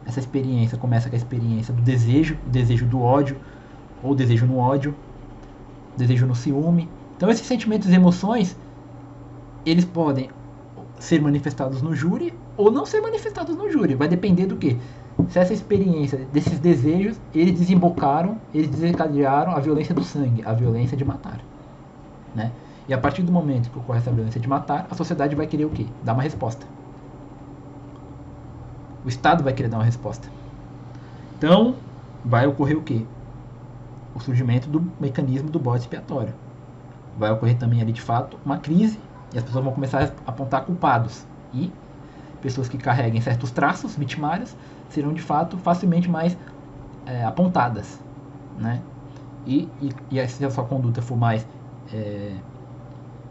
Essa experiência começa com a experiência do desejo, o desejo do ódio, ou desejo no ódio, desejo no ciúme. Então esses sentimentos e emoções, eles podem ser manifestados no júri ou não ser manifestados no júri. Vai depender do que? Se essa experiência desses desejos, eles desembocaram, eles desencadearam a violência do sangue, a violência de matar, né? E a partir do momento que ocorre essa violência de matar, a sociedade vai querer o quê? Dar uma resposta. O Estado vai querer dar uma resposta. Então, vai ocorrer o quê? O surgimento do mecanismo do bode expiatório. Vai ocorrer também ali, de fato, uma crise e as pessoas vão começar a apontar culpados. E pessoas que carreguem certos traços vitimários serão, de fato, facilmente mais apontadas, né? E se a sua conduta for mais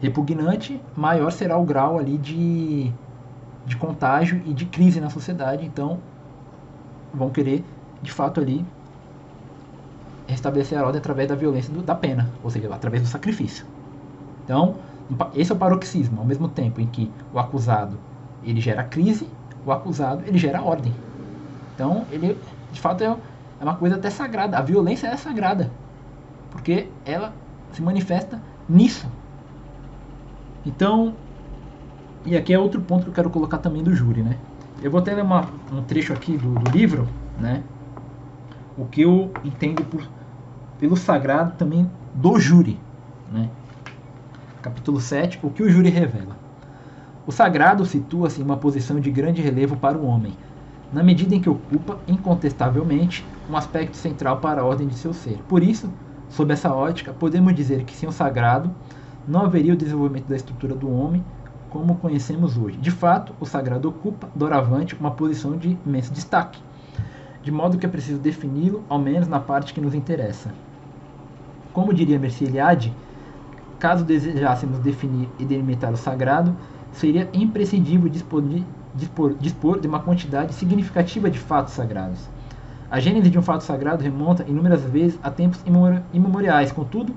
repugnante, maior será o grau ali de contágio e de crise na sociedade. Então, vão querer, de fato, ali restabelecer a ordem através da violência da pena, ou seja, através do sacrifício. Então, esse é o paroxismo, ao mesmo tempo em que o acusado ele gera crise, o acusado ele gera ordem. Então, ele, de fato, é uma coisa até sagrada. A violência é sagrada, porque ela se manifesta nisso. Então, e aqui é outro ponto que eu quero colocar também do júri, né? Eu vou até ler um trecho aqui do livro, né? O que eu entendo pelo sagrado também do júri, né? Capítulo 7, o que o júri revela. O sagrado situa-se em uma posição de grande relevo para o homem, na medida em que ocupa, incontestavelmente, um aspecto central para a ordem de seu ser. Por isso, sob essa ótica, podemos dizer que sem o sagrado, não haveria o desenvolvimento da estrutura do homem como o conhecemos hoje. De fato, o sagrado ocupa, doravante, uma posição de imenso destaque, de modo que é preciso defini-lo, ao menos na parte que nos interessa. Como diria Mircea Eliade, caso desejássemos definir e delimitar o sagrado, seria imprescindível dispor de uma quantidade significativa de fatos sagrados. A gênese de um fato sagrado remonta inúmeras vezes a tempos imemoriais. Contudo,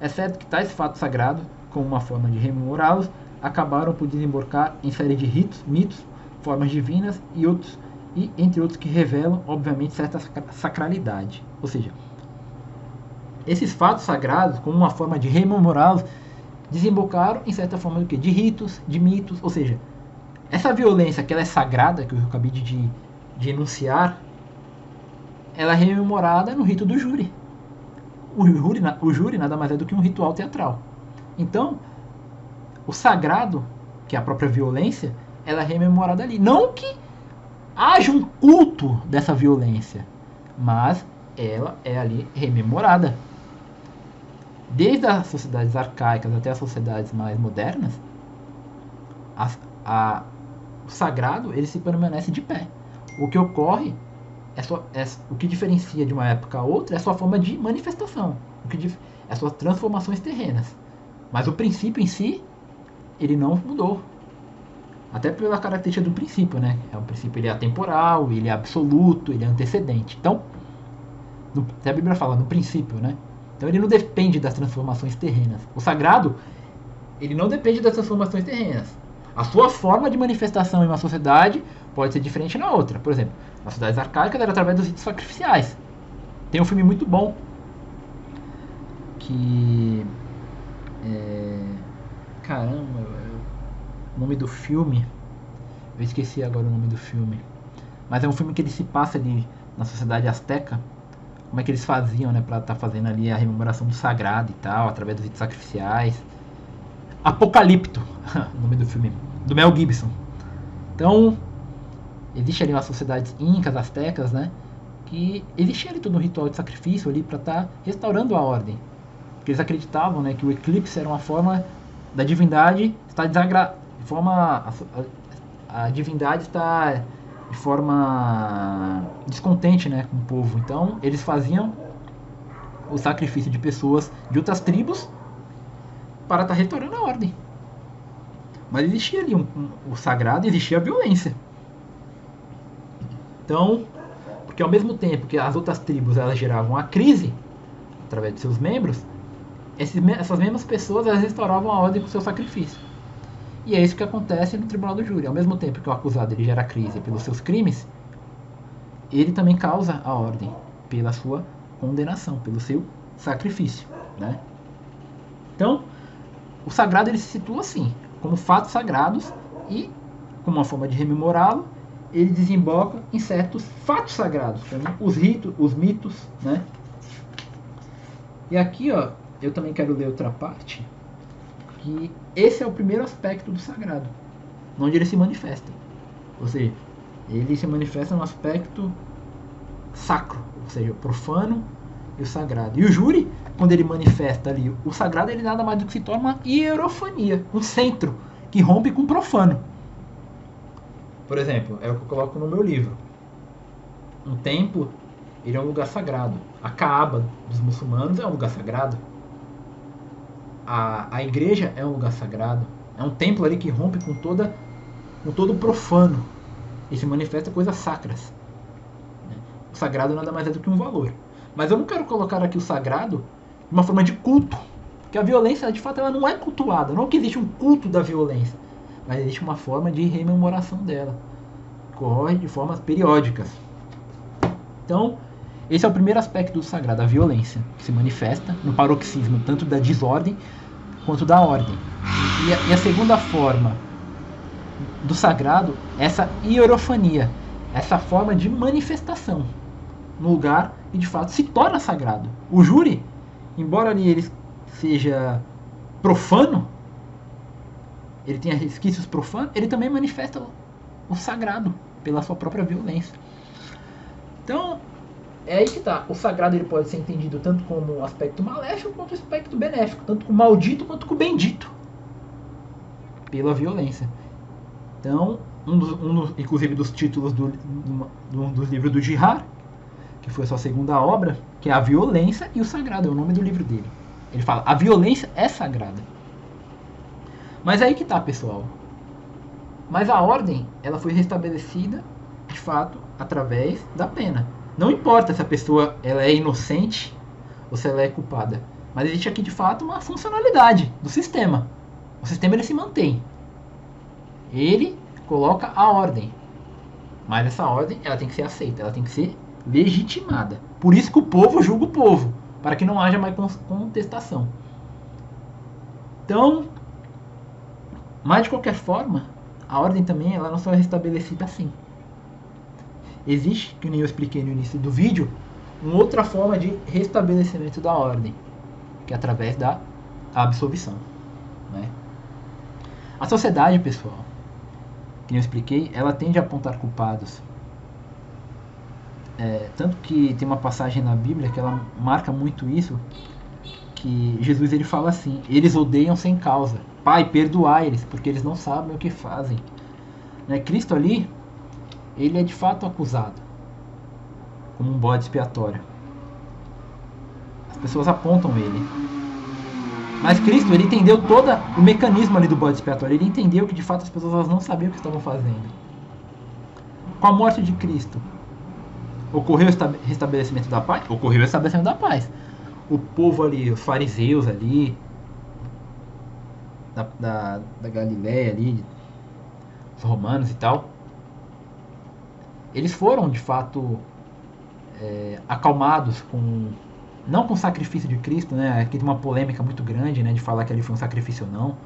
é certo que tais fatos sagrados, como uma forma de rememorá-los, acabaram por desembocar em série de ritos, mitos, formas divinas e entre outros que revelam, obviamente, certa sacralidade. Ou seja, esses fatos sagrados, como uma forma de rememorá-los, desembocaram em certa forma do quê? De ritos, de mitos. Ou seja, essa violência que ela é sagrada, que eu acabei de enunciar, ela é rememorada no rito do júri. O júri nada mais é do que um ritual teatral. Então, o sagrado, que é a própria violência, ela é rememorada ali. Não que haja um culto dessa violência, mas ela é ali rememorada. Desde as sociedades arcaicas até as sociedades mais modernas, o sagrado ele se permanece de pé. O que ocorre o que diferencia de uma época a outra é a sua forma de manifestação, as suas transformações terrenas. Mas o princípio em si, ele não mudou. Até pela característica do princípio, né? O princípio ele é atemporal, ele é absoluto, ele é antecedente. Então, a Bíblia fala no princípio, né? Então ele não depende das transformações terrenas. O sagrado, ele não depende das transformações terrenas. A sua forma de manifestação em uma sociedade pode ser diferente na outra. Por exemplo, nas sociedades arcaicas era através dos ritos sacrificiais. Tem um filme muito bom que caramba, o nome do filme, eu esqueci agora o nome do filme, mas é um filme que ele se passa ali na sociedade asteca, como é que eles faziam, né, pra estar fazendo ali a rememoração do sagrado e tal, através dos ritos sacrificiais. Apocalipto, o nome do filme, do Mel Gibson. Então, existe ali uma sociedade incas, astecas, né, que existia ali todo um ritual de sacrifício ali para estar restaurando a ordem. Porque eles acreditavam, né, que o eclipse era uma forma da divindade estar a divindade está de forma descontente, né, com o povo. Então, eles faziam o sacrifício de pessoas de outras tribos para estar restaurando a ordem. Mas existia ali o sagrado, existia a violência. Então, porque ao mesmo tempo que as outras tribos elas geravam a crise através de seus membros, essas mesmas pessoas elas restauravam a ordem com seu sacrifício. E é isso que acontece no tribunal do júri. Ao mesmo tempo que o acusado ele gera crise pelos seus crimes, ele também causa a ordem pela sua condenação, pelo seu sacrifício, né? Então, o sagrado ele se situa assim, como fatos sagrados e, como uma forma de rememorá-lo, ele desemboca em certos fatos sagrados, como os ritos, os mitos, né? E aqui, ó, eu também quero ler outra parte, que esse é o primeiro aspecto do sagrado, onde ele se manifesta. Ou seja, ele se manifesta no aspecto sacro, ou seja, o profano e o sagrado. E o júri, quando ele manifesta ali o sagrado, ele nada mais do que se torna uma hierofania, um centro que rompe com o profano. Por exemplo, é o que eu coloco no meu livro. Um templo, ele é um lugar sagrado. A Kaaba dos muçulmanos é um lugar sagrado. A igreja é um lugar sagrado. É um templo ali que rompe com todo o profano e se manifesta coisas sacras. O sagrado nada mais é do que um valor. Mas eu não quero colocar aqui o sagrado de uma forma de culto. Porque a violência, de fato, ela não é cultuada. Não que existe um culto da violência. Mas existe uma forma de rememoração dela. Ocorre de formas periódicas. Então, esse é o primeiro aspecto do sagrado, a violência, que se manifesta no paroxismo tanto da desordem quanto da ordem. E a segunda forma do sagrado é essa hierofania, essa forma de manifestação no lugar e de fato se torna sagrado. O júri, embora ali ele seja profano, ele tenha resquícios profanos, ele também manifesta o sagrado pela sua própria violência. Então, é aí que tá. O sagrado ele pode ser entendido tanto como um aspecto maléfico quanto um aspecto benéfico, tanto com o maldito quanto com o bendito, pela violência. Então, inclusive dos títulos dos livros do Jihad, que foi a sua segunda obra, que é a violência e o sagrado, é o nome do livro dele. Ele fala, a violência é sagrada. Mas aí que tá, pessoal. Mas a ordem, ela foi restabelecida, de fato, através da pena. Não importa se a pessoa ela é inocente ou se ela é culpada. Mas existe aqui, de fato, uma funcionalidade do sistema. O sistema ele se mantém. Ele coloca a ordem. Mas essa ordem ela tem que ser aceita, ela tem que ser legitimada. Por isso que o povo julga o povo, para que não haja mais contestação. Então, mas de qualquer forma, a ordem também ela não só é restabelecida assim. Existe, que nem eu expliquei no início do vídeo, uma outra forma de restabelecimento da ordem, que é através da absolvição, né? A sociedade, pessoal, que nem eu expliquei, ela tende a apontar culpados. Tanto que tem uma passagem na Bíblia que ela marca muito isso, que Jesus ele fala assim, eles odeiam sem causa. Pai, perdoai eles, porque eles não sabem o que fazem. Né? Cristo ali, ele é de fato acusado como um bode expiatório. As pessoas apontam ele. Mas Cristo, ele entendeu todo o mecanismo ali do bode expiatório. Ele entendeu que de fato as pessoas elas não sabiam o que estavam fazendo. Com a morte de Cristo, ocorreu o restabelecimento da paz? Ocorreu o restabelecimento da paz. O povo ali, os fariseus ali, da Galileia ali, os romanos e tal, eles foram de fato acalmados não com o sacrifício de Cristo, né? Aqui tem uma polêmica muito grande, né, de falar que ali foi um sacrifício ou não,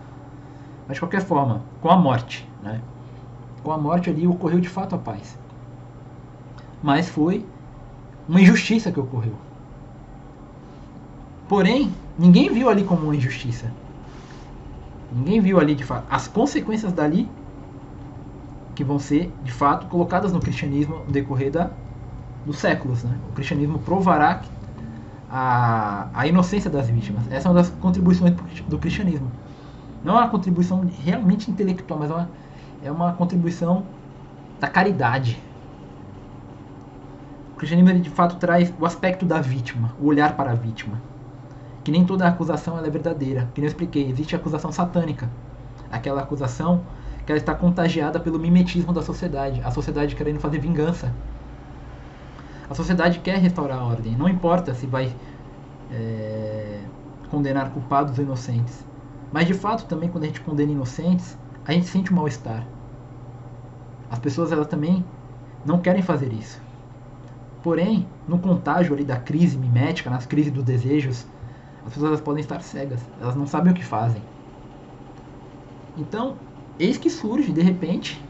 mas de qualquer forma, com a morte, né? Com a morte ali ocorreu de fato a paz, mas foi uma injustiça que ocorreu. Porém, ninguém viu ali como uma injustiça. Ninguém viu ali, de fato, as consequências dali que vão ser, de fato, colocadas no cristianismo no decorrer dos séculos. Né? O cristianismo provará a inocência das vítimas. Essa é uma das contribuições do cristianismo. Não é uma contribuição realmente intelectual, mas é uma contribuição da caridade. O cristianismo, ele, de fato, traz o aspecto da vítima, o olhar para a vítima. Que nem toda acusação ela é verdadeira. Que nem eu expliquei, existe a acusação satânica. Aquela acusação que ela está contagiada pelo mimetismo da sociedade. A sociedade querendo fazer vingança. A sociedade quer restaurar a ordem. Não importa se vai condenar culpados ou inocentes. Mas, de fato, também quando a gente condena inocentes, a gente sente um mal-estar. As pessoas, elas também não querem fazer isso. Porém, no contágio ali da crise mimética, nas crises dos desejos, as pessoas, elas podem estar cegas. Elas não sabem o que fazem. Então, eis que surge, de repente,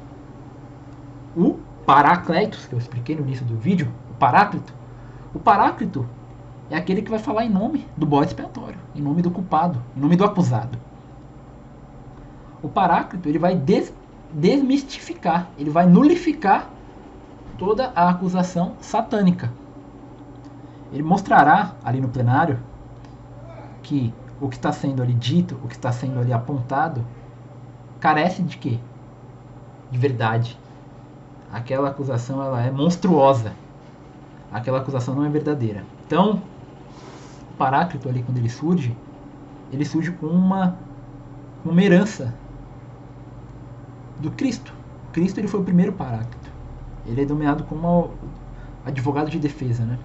o Paracletos, que eu expliquei no início do vídeo, o Paráclito. O Paráclito é aquele que vai falar em nome do bode expiatório, em nome do culpado, em nome do acusado. O Paráclito, ele vai desmistificar, ele vai nulificar toda a acusação satânica. Ele mostrará ali no plenário que o que está sendo ali dito, o que está sendo ali apontado, carece de quê? De verdade. Aquela acusação, ela é monstruosa. Aquela acusação não é verdadeira. Então, o Paráclito ali, quando ele surge com uma herança do Cristo. O Cristo, ele foi o primeiro Paráclito. Ele é denominado como advogado de defesa, né?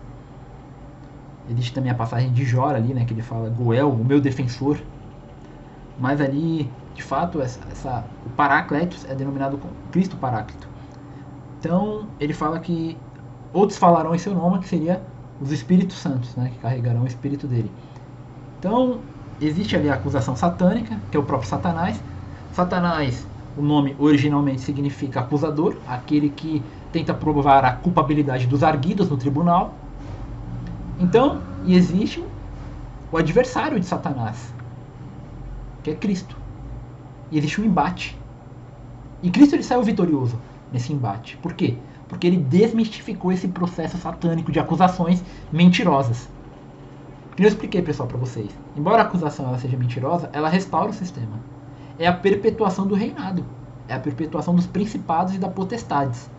Existe também a passagem de Jó ali, né, que ele fala, Goel, o meu defensor. Mas ali, de fato, o Paracletos é denominado como Cristo Paráclito. Então, ele fala que outros falarão em seu nome, que seria os Espíritos Santos, né, que carregarão o Espírito dele. Então, existe ali a acusação satânica, que é o próprio Satanás. Satanás, o nome originalmente significa acusador, aquele que tenta provar a culpabilidade dos arguidos no tribunal. Então, e existe o adversário de Satanás, que é Cristo. E existe um embate. E Cristo, ele saiu vitorioso nesse embate. Por quê? Porque ele desmistificou esse processo satânico de acusações mentirosas. Como eu expliquei, pessoal, para vocês. Embora a acusação ela seja mentirosa, ela restaura o sistema. É a perpetuação do reinado. É a perpetuação dos principados e das potestades.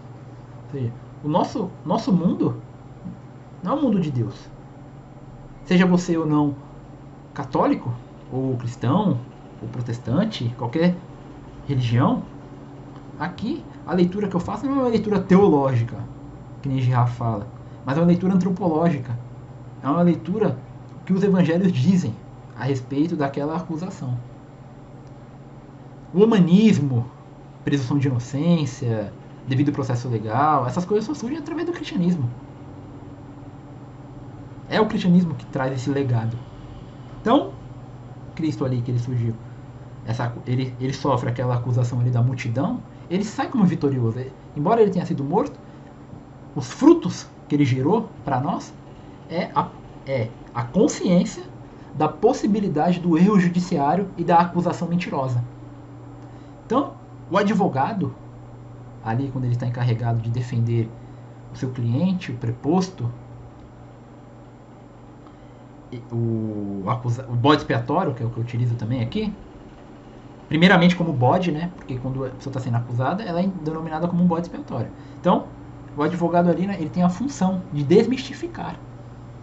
Ou seja, o nosso mundo não é o mundo de Deus. Seja você ou não católico, ou cristão, ou protestante, qualquer religião, aqui a leitura que eu faço não é uma leitura teológica, que nem Girard fala, mas é uma leitura antropológica. É uma leitura que os evangelhos dizem a respeito daquela acusação. O humanismo, presunção de inocência, devido processo legal, essas coisas só surgem através do cristianismo. É o cristianismo que traz esse legado. Então, Cristo ali que ele surgiu, ele sofre aquela acusação ali da multidão, ele sai como vitorioso. Embora ele tenha sido morto, os frutos que ele gerou para nós é a consciência da possibilidade do erro judiciário e da acusação mentirosa. Então, o advogado, ali quando ele está encarregado de defender o seu cliente, o preposto, o bode expiatório, que é o que eu utilizo também aqui, primeiramente como bode, né? Porque quando a pessoa está sendo acusada, ela é denominada como um bode expiatório. Então, o advogado ali, né, ele tem a função de desmistificar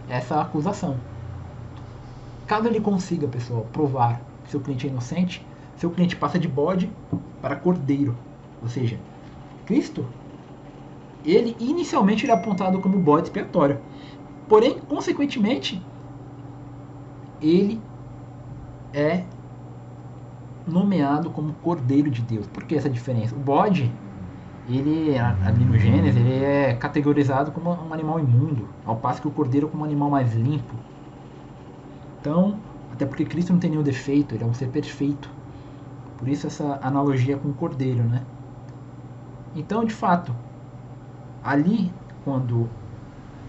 essa acusação. Caso ele consiga, pessoal, provar que seu cliente é inocente, seu cliente passa de bode para cordeiro. Ou seja, Cristo, ele inicialmente ele é apontado como bode expiatório. Porém, consequentemente, ele é nomeado como Cordeiro de Deus. Por que essa diferença? O bode, ele ali no Gênesis, ele é categorizado como um animal imundo, ao passo que o cordeiro como um animal mais limpo. Então, até porque Cristo não tem nenhum defeito, ele é um ser perfeito. Por isso essa analogia com o cordeiro, né? Então, de fato, ali quando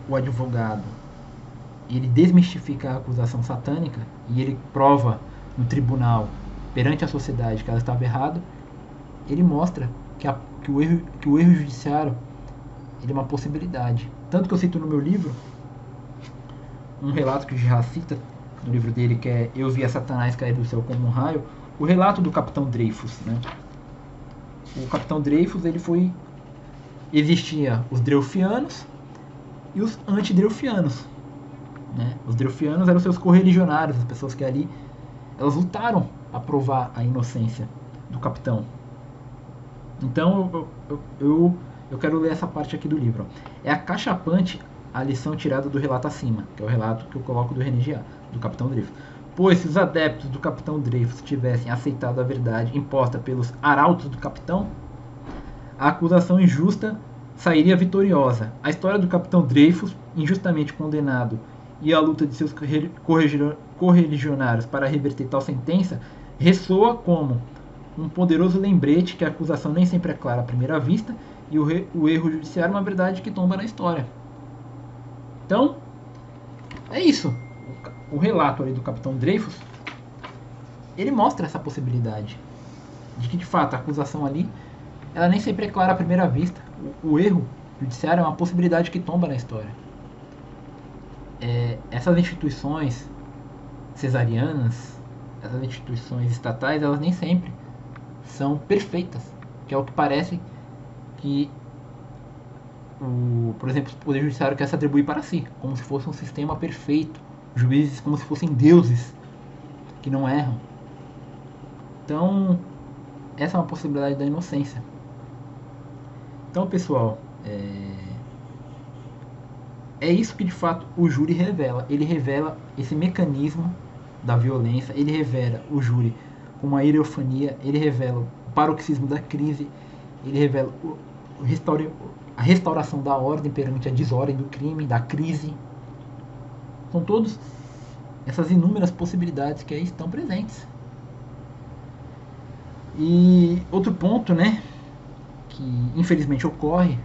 o advogado ele desmistifica a acusação satânica e ele prova no tribunal, perante a sociedade, que ela estava errada, ele mostra que o erro judiciário ele é uma possibilidade. Tanto que eu cito no meu livro um relato que o Gerard cita no livro dele, que é Eu Vi a Satanás Cair do Céu como um Raio, o relato do Capitão Dreyfus, né? O Capitão Dreyfus, existia os dreyfianos e os antidreyfianos, né? Os dreyfianos eram seus correligionários, as pessoas que ali elas lutaram a provar a inocência do capitão. Então eu quero ler essa parte aqui do livro. É acachapante a lição tirada do relato acima, que é o relato que eu coloco do René Girard, do Capitão Dreyfus. Pois se os adeptos do Capitão Dreyfus tivessem aceitado a verdade imposta pelos arautos do capitão, a acusação injusta sairia vitoriosa. A história do Capitão Dreyfus, injustamente condenado, e a luta de seus correligionários para reverter tal sentença, ressoa como um poderoso lembrete que a acusação nem sempre é clara à primeira vista e o erro judiciário é uma verdade que tomba na história. Então, é isso. O relato ali do Capitão Dreyfus, ele mostra essa possibilidade de que, de fato, a acusação ali, ela nem sempre é clara à primeira vista. O erro judiciário é uma possibilidade que tomba na história. Essas instituições cesarianas, essas instituições estatais, elas nem sempre são perfeitas, que é o que parece que por exemplo, o Poder Judiciário quer se atribuir para si, como se fosse um sistema perfeito, juízes como se fossem deuses que não erram. Então, essa é uma possibilidade da inocência. Então, pessoal, é isso que de fato o júri revela. Ele revela esse mecanismo da violência, ele revela o júri com uma hierofania, ele revela o paroxismo da crise, ele revela a restauração da ordem perante a desordem do crime, da crise. São todas essas inúmeras possibilidades que aí estão presentes. E outro ponto, né, que infelizmente ocorre,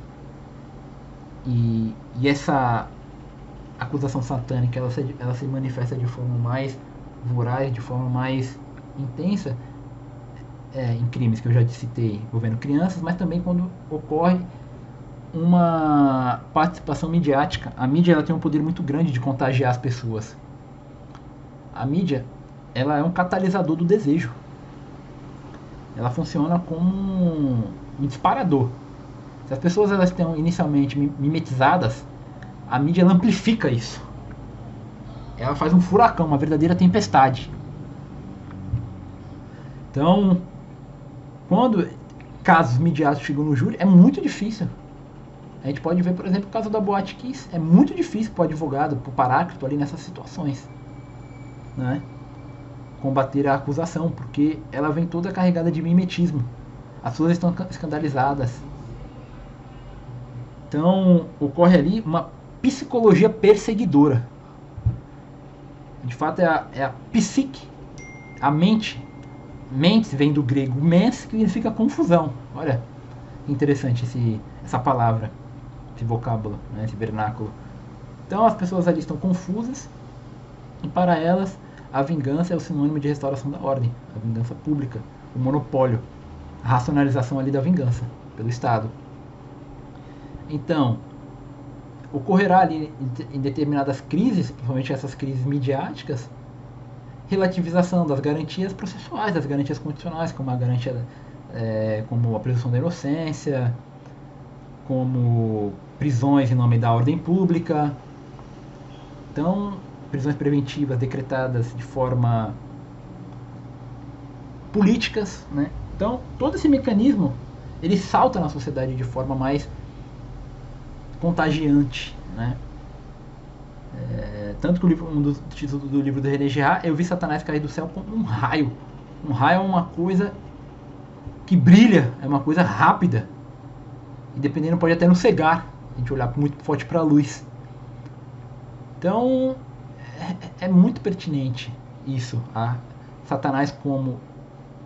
e essa acusação satânica ela se manifesta de forma mais voraz, de forma mais intensa, em crimes que eu já citei envolvendo crianças, mas também quando ocorre uma participação midiática. A mídia ela tem um poder muito grande de contagiar as pessoas. A mídia ela é um catalisador do desejo. Ela funciona como um disparador. Se as pessoas elas estão inicialmente mimetizadas, a mídia ela amplifica isso. Ela faz um furacão, uma verdadeira tempestade. Então, quando casos midiáticos chegam no júri, é muito difícil. A gente pode ver, por exemplo, o caso da Boate Kiss. É muito difícil para o advogado, para o paráclito ali nessas situações, né, combater a acusação, porque ela vem toda carregada de mimetismo. As pessoas estão escandalizadas. Então, ocorre ali uma psicologia perseguidora. De fato, é a psique, a mente. Mentes vem do grego mens, que significa confusão. Olha, interessante essa palavra, esse vocábulo, né, esse vernáculo. Então, as pessoas ali estão confusas e para elas a vingança é o sinônimo de restauração da ordem, a vingança pública, o monopólio, a racionalização ali da vingança pelo Estado. Então, ocorrerá ali em determinadas crises, principalmente essas crises midiáticas, relativização das garantias processuais, das garantias constitucionais, como a garantia, como a presunção da inocência, como prisões em nome da ordem pública. Então, prisões preventivas decretadas de forma políticas, né? Então, todo esse mecanismo ele salta na sociedade de forma mais contagiante, né? Tanto que um dos títulos do livro do René Girard, Eu Vi Satanás Cair do Céu como um raio. Um raio é uma coisa que brilha, é uma coisa rápida. E dependendo pode até nos cegar, a gente olhar muito forte para a luz. Então, é muito pertinente isso, a Satanás como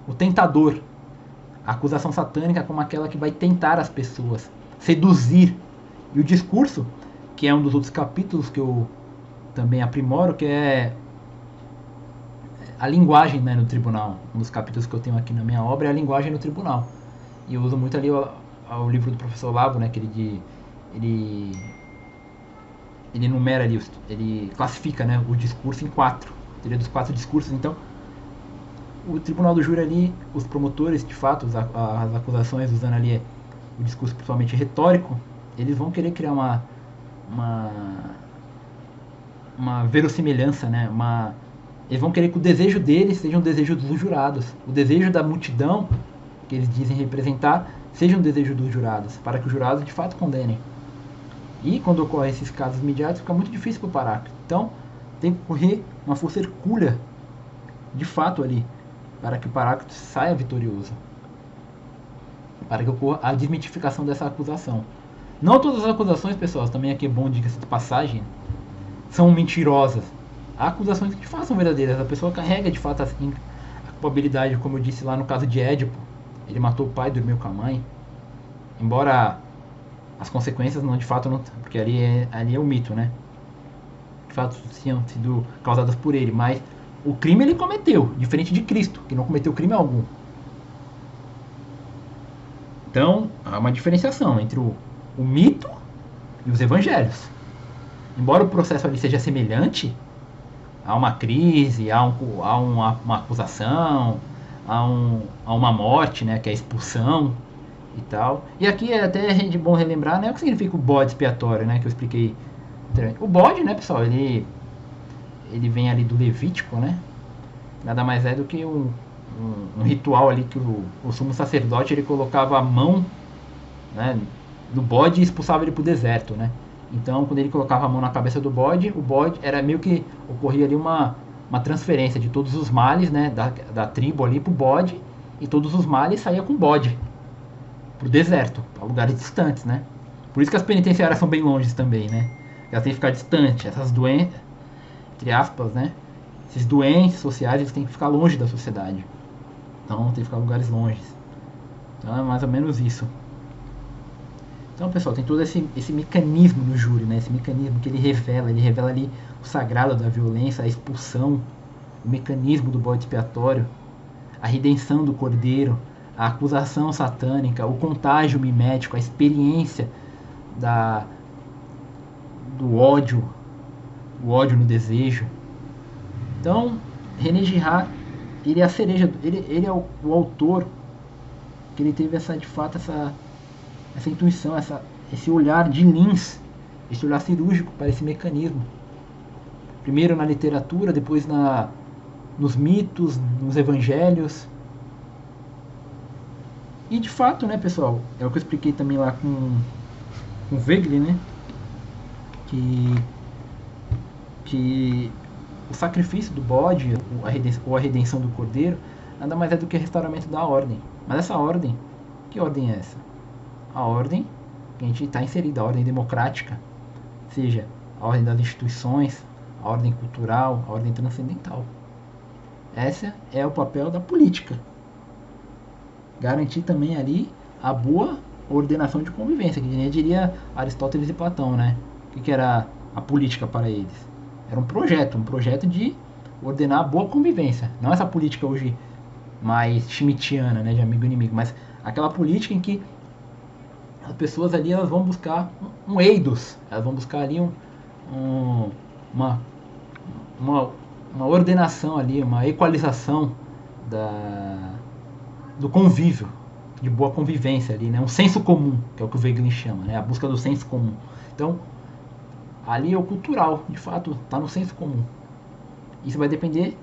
o tentador, a acusação satânica como aquela que vai tentar as pessoas, seduzir. E o discurso, que é um dos outros capítulos que eu também aprimoro, que é a linguagem, né, no tribunal. Um dos capítulos que eu tenho aqui na minha obra é a linguagem no tribunal. E eu uso muito ali o livro do professor Lavo, né, que ele enumera ali, ele classifica, né, o discurso em 4. Teria dos 4 discursos. Então, o tribunal do júri ali, os promotores, de fato, as acusações, usando ali o discurso principalmente retórico, eles vão querer criar uma verossimilhança, né? Eles vão querer que o desejo deles seja um desejo dos jurados. O desejo da multidão, que eles dizem representar, seja um desejo dos jurados, para que os jurados de fato condenem. E quando ocorrem esses casos midiáticos, fica muito difícil para o Paráclito. Então, tem que correr uma força hercúlea, de fato, ali, para que o Paráclito saia vitorioso. Para que ocorra a desmitificação dessa acusação. Não todas as acusações, pessoal, também aqui é bom diga-se de passagem, são mentirosas. Há acusações que de fato são verdadeiras. A pessoa carrega de fato a culpabilidade, como eu disse lá no caso de Édipo. Ele matou o pai, dormiu com a mãe. Embora as consequências não, de fato, não, porque ali é o mito, né? De fato, tinham sido causadas por ele, mas o crime ele cometeu, diferente de Cristo, que não cometeu crime algum. Então, há uma diferenciação entre o mito e os evangelhos. Embora o processo ali seja semelhante, há uma crise, há uma acusação, há uma morte, né, que é a expulsão e tal. E aqui é até bom relembrar, né, o que significa o bode expiatório, né, que eu expliquei. O bode, né, pessoal, ele vem ali do Levítico, né, nada mais é do que um ritual ali que o sumo sacerdote ele colocava a mão, né, do bode e expulsava ele para o deserto, né. Então, quando ele colocava a mão na cabeça do bode, o bode era meio que ocorria ali uma transferência de todos os males, né, da tribo ali pro bode, e todos os males saía com o bode pro deserto, para lugares distantes, né. Por isso que as penitenciárias são bem longe também, né. Elas têm que ficar distantes, essas doenças, entre aspas, né, esses doentes sociais, eles têm que ficar longe da sociedade. Então, tem que ficar em lugares longe. Então, é mais ou menos isso. Então, pessoal, tem todo esse mecanismo no júri, né? Esse mecanismo que ele revela ali o sagrado da violência, a expulsão, o mecanismo do bode expiatório, a redenção do cordeiro, a acusação satânica, o contágio mimético, a experiência do ódio, o ódio no desejo. Então, René Girard, ele é a cereja, ele é o autor que ele teve essa intuição, esse olhar de Lins, esse olhar cirúrgico para esse mecanismo. Primeiro na literatura, depois nos mitos, nos evangelhos. E de fato, né, pessoal, é o que eu expliquei também lá com Wegener, né, que o sacrifício do bode, ou a redenção do cordeiro, nada mais é do que o restauramento da ordem. Mas essa ordem, que ordem é essa? A ordem que a gente está inserida, a ordem democrática, seja a ordem das instituições, a ordem cultural, a ordem transcendental. Esse é o papel da política. Garantir também ali a boa ordenação de convivência, que nem diria Aristóteles e Platão, né? O que era a política para eles? Era um projeto de ordenar a boa convivência. Não essa política hoje mais schmittiana, né, de amigo e inimigo, mas aquela política em que as pessoas ali elas vão buscar um eidos, elas vão buscar ali uma ordenação ali, uma equalização do convívio, de boa convivência ali, né? Um senso comum, que é o que o Wegener chama, né? A busca do senso comum. Então, ali é o cultural, de fato, está no senso comum. Isso vai depender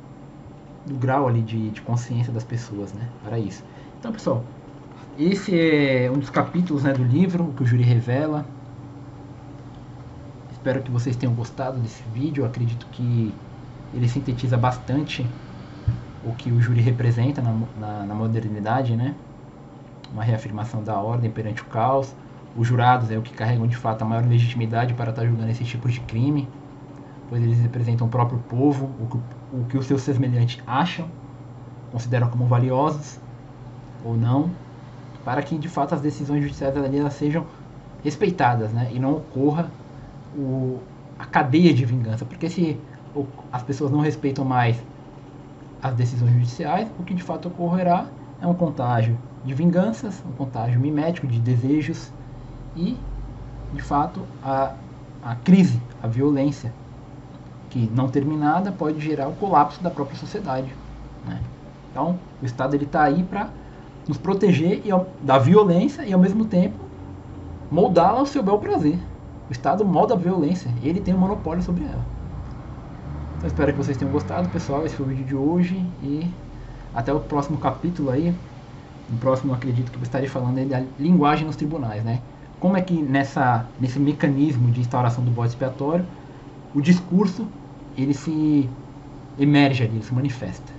do grau ali de consciência das pessoas, né? Para isso. Então, pessoal, esse é um dos capítulos, né, do livro, o que o júri revela. Espero que vocês tenham gostado desse vídeo. Eu acredito que ele sintetiza bastante o que o júri representa na modernidade, né? Uma reafirmação da ordem perante o caos. Os jurados é o que carregam de fato a maior legitimidade para estar julgando esses tipos de crime, pois eles representam o próprio povo, o que os seus semelhantes acham, consideram como valiosos ou não, para que de fato as decisões judiciais ali elas sejam respeitadas, né? E não ocorra a cadeia de vingança, porque se as pessoas não respeitam mais as decisões judiciais, o que de fato ocorrerá é um contágio de vinganças, um contágio mimético de desejos e, de fato, a crise, a violência, que não terminada pode gerar o colapso da própria sociedade, né? Então, o Estado está aí para nos proteger da violência e, ao mesmo tempo, moldá-la ao seu bel prazer. O Estado molda a violência, ele tem o monopólio sobre ela. Então, espero que vocês tenham gostado, pessoal. Esse foi o vídeo de hoje e até o próximo capítulo aí. No próximo, acredito que eu estarei falando aí da linguagem nos tribunais, né? Como é que nesse mecanismo de instauração do bode expiatório, o discurso ele se emerge ali, ele se manifesta.